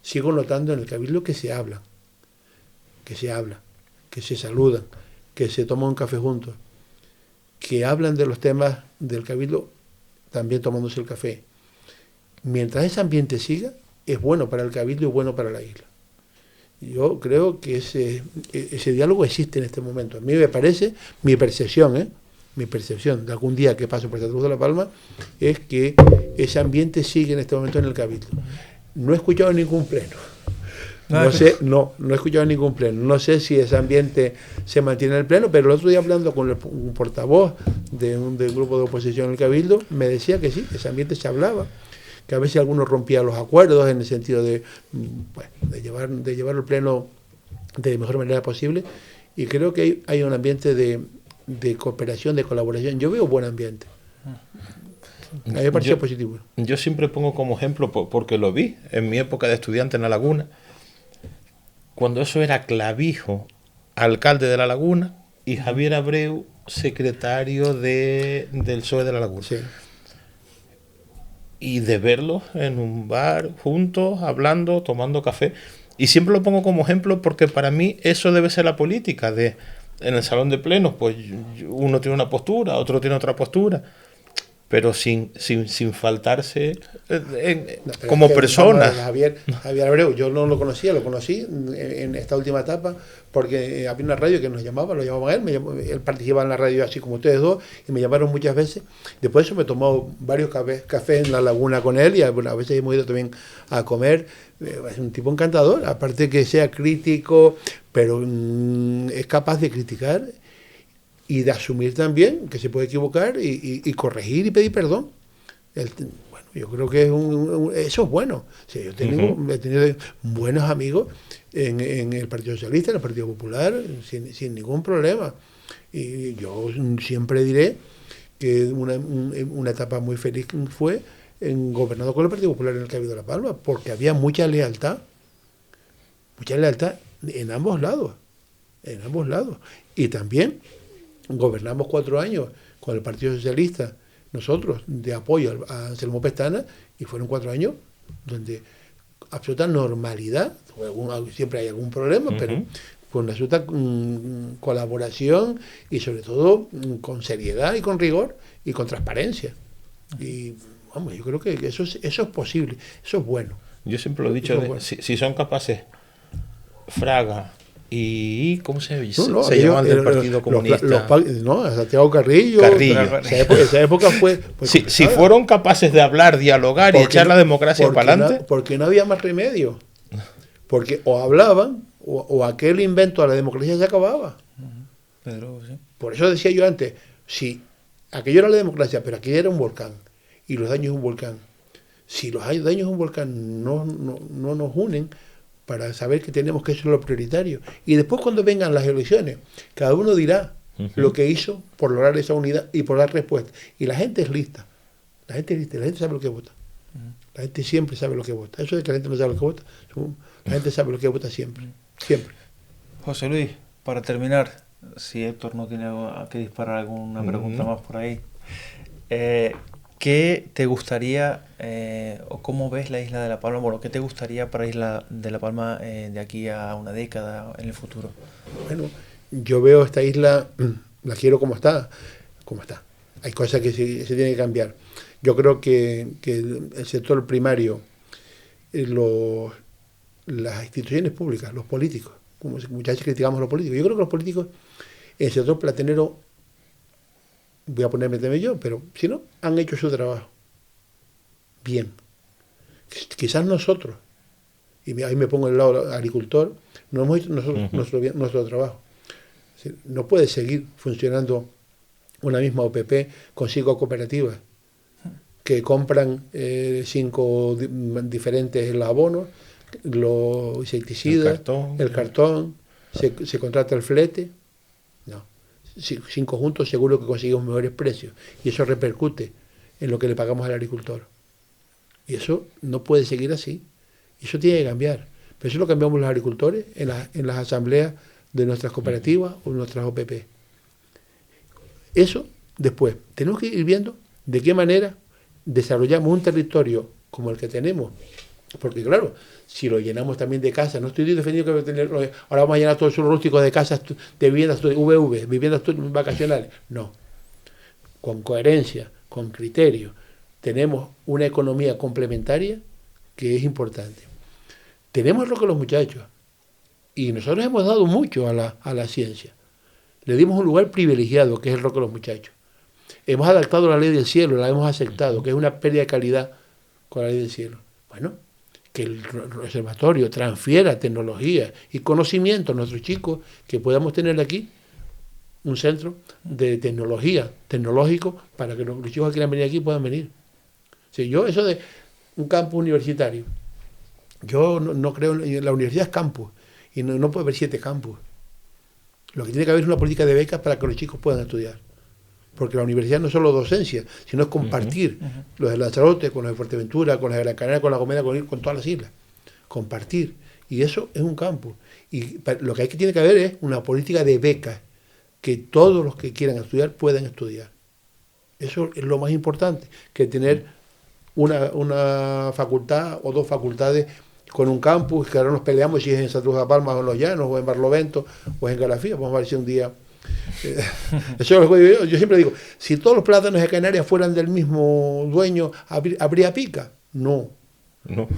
sigo notando en el Cabildo que se habla, que se saludan, que se toman un café juntos, que hablan de los temas del Cabildo también tomándose el café. Mientras ese ambiente siga, es bueno para el Cabildo y bueno para la isla. Yo creo que ese diálogo existe en este momento. A mí me parece, mi percepción de algún día que paso por Santa Cruz de la Palma, es que ese ambiente sigue en este momento en el Cabildo. No he escuchado ningún pleno. No he escuchado ningún pleno. No sé si ese ambiente se mantiene en el pleno, pero el otro día hablando con un portavoz del grupo de oposición en el Cabildo, me decía que sí, ese ambiente se hablaba, que a veces algunos rompían los acuerdos en el sentido de llevar el pleno de la mejor manera posible, y creo que hay un ambiente de cooperación, de colaboración. Yo veo buen ambiente. A mí me parece positivo. Yo siempre pongo como ejemplo, porque lo vi en mi época de estudiante en La Laguna, cuando eso era Clavijo, alcalde de La Laguna, y Javier Abreu, secretario del PSOE de La Laguna. Sí. Y de verlos en un bar, juntos, hablando, tomando café. Y siempre lo pongo como ejemplo porque para mí eso debe ser la política. En el salón de plenos, pues uno tiene una postura, otro tiene otra postura, pero sin faltarse como personas. Javier Abreu, yo no lo conocía, lo conocí en esta última etapa porque había una radio que nos llamaba, lo llamaban a él, él participaba en la radio así como ustedes dos, y me llamaron muchas veces. Después de eso me tomó varios cafés en La Laguna con él, y a veces hemos ido también a comer. Es un tipo encantador, aparte que sea crítico, pero es capaz de criticar y de asumir también que se puede equivocar y corregir y pedir perdón. Bueno, Yo creo que eso es bueno. O sea, he tenido buenos amigos en el Partido Socialista, en el Partido Popular, sin ningún problema. Y yo siempre diré que una etapa muy feliz fue gobernado con el Partido Popular en el Cabildo de La Palma, porque había mucha lealtad en ambos lados. Y también gobernamos 4 años con el Partido Socialista, nosotros, de apoyo a Anselmo Pestana, y fueron 4 años donde absoluta normalidad, siempre hay algún problema, pero con absoluta colaboración y sobre todo con seriedad y con rigor y con transparencia. Y vamos, yo creo que eso es posible, eso es bueno. Yo siempre lo he dicho, bueno. si son capaces Fraga y ¿cómo se llamaban del Partido Comunista? Santiago Carrillo. Esa época fue... Si fueron capaces de hablar, dialogar y echar la democracia para adelante... Porque no había más remedio. Porque o hablaban o aquel invento de la democracia se acababa. Pedro, sí. Por eso decía yo antes, si aquello era la democracia, pero aquello era un volcán y los daños de un volcán. Si los daños de un volcán no nos unen para saber que tenemos que eso es lo prioritario. Y después cuando vengan las elecciones, cada uno dirá lo que hizo por lograr esa unidad y por dar respuesta. Y la gente es lista. La gente sabe lo que vota. La gente siempre sabe lo que vota. Eso de que la gente no sabe lo que vota, la gente sabe lo que vota siempre. Siempre. José Luis, para terminar, si Héctor no tiene que disparar alguna pregunta más por ahí, ¿qué te gustaría o cómo ves la isla de La Palma? Bueno, ¿qué te gustaría para Isla de La Palma de aquí a una década en el futuro? Bueno, yo veo esta isla, la quiero como está. Hay cosas que se tienen que cambiar. Yo creo que el sector primario, las instituciones públicas, los políticos, como muchas veces criticamos a los políticos, yo creo que los políticos, el sector platanero, voy a ponerme también yo, pero si no, han hecho su trabajo bien. Quizás nosotros, y ahí me pongo del lado del agricultor, no hemos hecho nosotros nuestro trabajo. No puede seguir funcionando una misma OPP con 5 cooperativas que compran 5 diferentes abonos, los insecticidas, el cartón, se contrata el flete. No. 5 juntos seguro que conseguimos mejores precios y eso repercute en lo que le pagamos al agricultor. Y eso no puede seguir así. Y eso tiene que cambiar. Pero eso lo cambiamos los agricultores en las asambleas de nuestras cooperativas o nuestras OPP. Eso después. Tenemos que ir viendo de qué manera desarrollamos un territorio como el que tenemos. Porque claro, si lo llenamos también de casas, no estoy defendiendo que ahora vamos a llenar todo el suelo rústico de casas, de viviendas VV, viviendas vacacionales. No. Con coherencia, con criterio, tenemos una economía complementaria que es importante. Tenemos lo que los muchachos, y nosotros hemos dado mucho a la ciencia. Le dimos un lugar privilegiado, que es el rock de los muchachos. Hemos adaptado la ley del cielo, la hemos aceptado, que es una pérdida de calidad con la ley del cielo. Bueno, que el observatorio transfiera tecnología y conocimiento a nuestros chicos, que podamos tener aquí un centro de tecnológico, para que los chicos que quieran venir aquí puedan venir. O sea, yo eso de un campus universitario, yo no creo, la universidad es campus, y no puede haber 7 campus. Lo que tiene que haber es una política de becas para que los chicos puedan estudiar. Porque la universidad no es solo docencia, sino es compartir los de Lanzarote, con los de Fuerteventura, con los de Gran Canaria, con La Gomera, con todas las islas. Compartir. Y eso es un campus. Y lo que tiene que haber es una política de becas, que todos los que quieran estudiar puedan estudiar. Eso es lo más importante, que tener una facultad o 2 facultades con un campus, que ahora nos peleamos si es en Santa Cruz de la Palma o en Los Llanos, o en Barlovento, o en Garafía. Vamos a ver si un día... Eso yo siempre digo, si todos los plátanos de Canarias fueran del mismo dueño, ¿habría pica? No.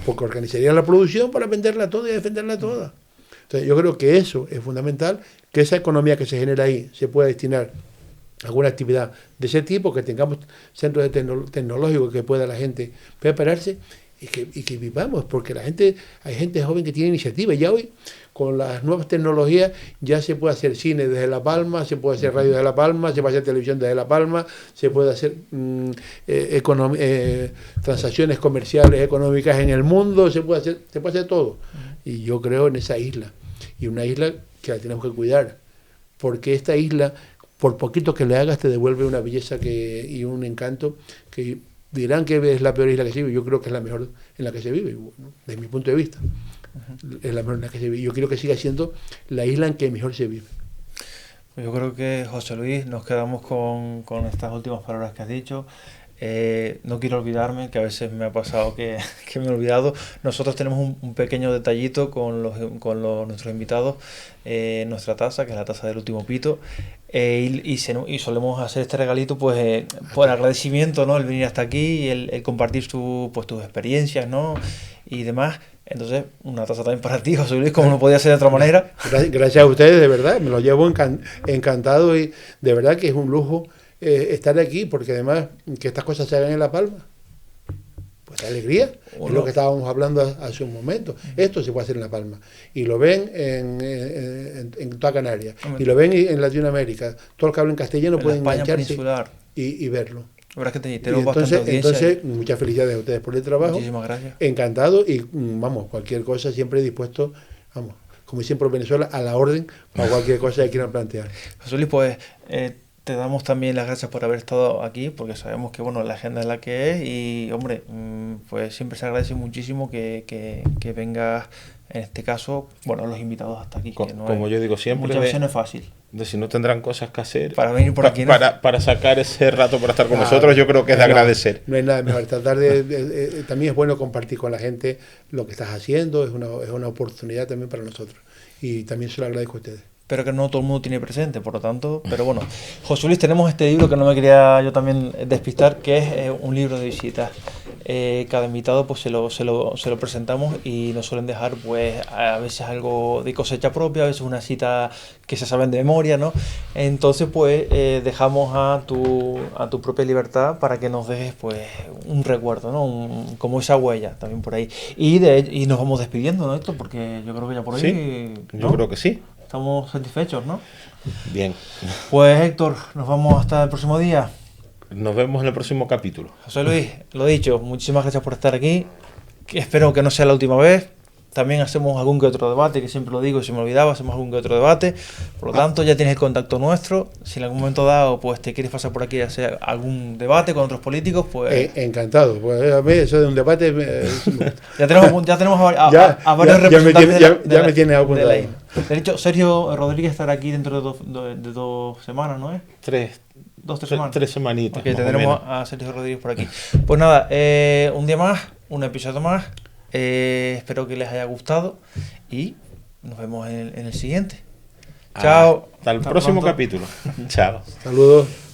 Porque organizarían la producción para venderla toda y defenderla toda. Entonces yo creo que eso es fundamental, que esa economía que se genera ahí se pueda destinar a alguna actividad de ese tipo, que tengamos centros tecnológicos que pueda la gente prepararse, que vivamos, porque hay gente joven que tiene iniciativa. Ya hoy, con las nuevas tecnologías, ya se puede hacer cine desde La Palma, se puede hacer radio desde La Palma, se puede hacer televisión desde La Palma, se puede hacer transacciones comerciales, económicas en el mundo, se puede hacer todo. Y yo creo en esa isla, y una isla que la tenemos que cuidar, porque esta isla, por poquito que le hagas, te devuelve una belleza y un encanto que dirán que es la peor isla que se vive. Yo creo que es la mejor en la que se vive, desde mi punto de vista. Es la mejor en la que se vive. Yo quiero que siga siendo la isla en que mejor se vive. Pues yo creo que, José Luis, nos quedamos con estas últimas palabras que has dicho. No quiero olvidarme, que a veces me ha pasado que me he olvidado. Nosotros tenemos un pequeño detallito con nuestros invitados, nuestra taza, que es la taza del último pito, y solemos hacer este regalito pues por agradecimiento, ¿no? El venir hasta aquí y el compartir tus experiencias, ¿no? Y demás. Entonces, una taza también para ti, José Luis, como no podía ser de otra manera. Gracias a ustedes, de verdad, me lo llevo encantado, y de verdad que es un lujo estar aquí, porque además que estas cosas se hagan en La Palma, pues alegría, es lo que estábamos hablando hace un momento. Esto se puede hacer en La Palma, y lo ven en toda Canarias, y lo ven en Latinoamérica. Todos los que hablan castellano pueden engancharse y verlo. La verdad es que tenemos bastante audiencia. Entonces, muchas felicidades a ustedes por el trabajo. Muchísimas gracias. Encantado, y vamos, cualquier cosa siempre dispuesto, vamos, como siempre en Venezuela, a la orden para cualquier cosa que quieran plantear. José Luis, pues te damos también las gracias por haber estado aquí, porque sabemos que bueno, la agenda es la que es, y hombre, pues siempre se agradece muchísimo que vengas, en este caso, bueno, los invitados hasta aquí. Que no como yo digo siempre, muchas veces no es fácil. De si no tendrán cosas que hacer para venir por aquí, ¿no? para sacar ese rato para estar con nosotros, yo creo que es de agradecer. No hay nada mejor. Tratar también es bueno compartir con la gente lo que estás haciendo, es una oportunidad también para nosotros, y también se lo agradezco a ustedes. Pero que no todo el mundo tiene presente, por lo tanto, pero bueno. José Luis, tenemos este libro que no me quería yo también despistar, que es un libro de visitas. Cada invitado pues se lo presentamos, y nos suelen dejar pues a veces algo de cosecha propia, a veces una cita que se saben de memoria, ¿no? Entonces pues dejamos a tu propia libertad para que nos dejes pues un recuerdo, ¿no? Como esa huella también por ahí. Y nos vamos despidiendo, ¿no, Héctor? Porque yo creo que ya por ahí... Sí, ¿no? Yo creo que sí. Estamos satisfechos, ¿no? Bien. Pues Héctor, nos vamos hasta el próximo día. Nos vemos en el próximo capítulo. José Luis, lo dicho, muchísimas gracias por estar aquí. Espero que no sea la última vez. También hacemos algún que otro debate, que siempre lo digo y se me olvidaba, hacemos algún que otro debate. Por lo tanto, ya tienes el contacto nuestro. Si en algún momento dado pues te quieres pasar por aquí a hacer algún debate con otros políticos, pues... Encantado. Pues a mí eso de un debate... ya tenemos a varios representantes ya me tiene apuntado. De hecho, Sergio Rodríguez estará aquí dentro de 2 semanas, ¿no es? 3 semanas. 3 semanitas. Okay, tendremos a Sergio Rodríguez por aquí. Pues nada, un día más, un episodio más. Espero que les haya gustado y nos vemos en el siguiente. Chao. Hasta el próximo capítulo. Chao. Saludos.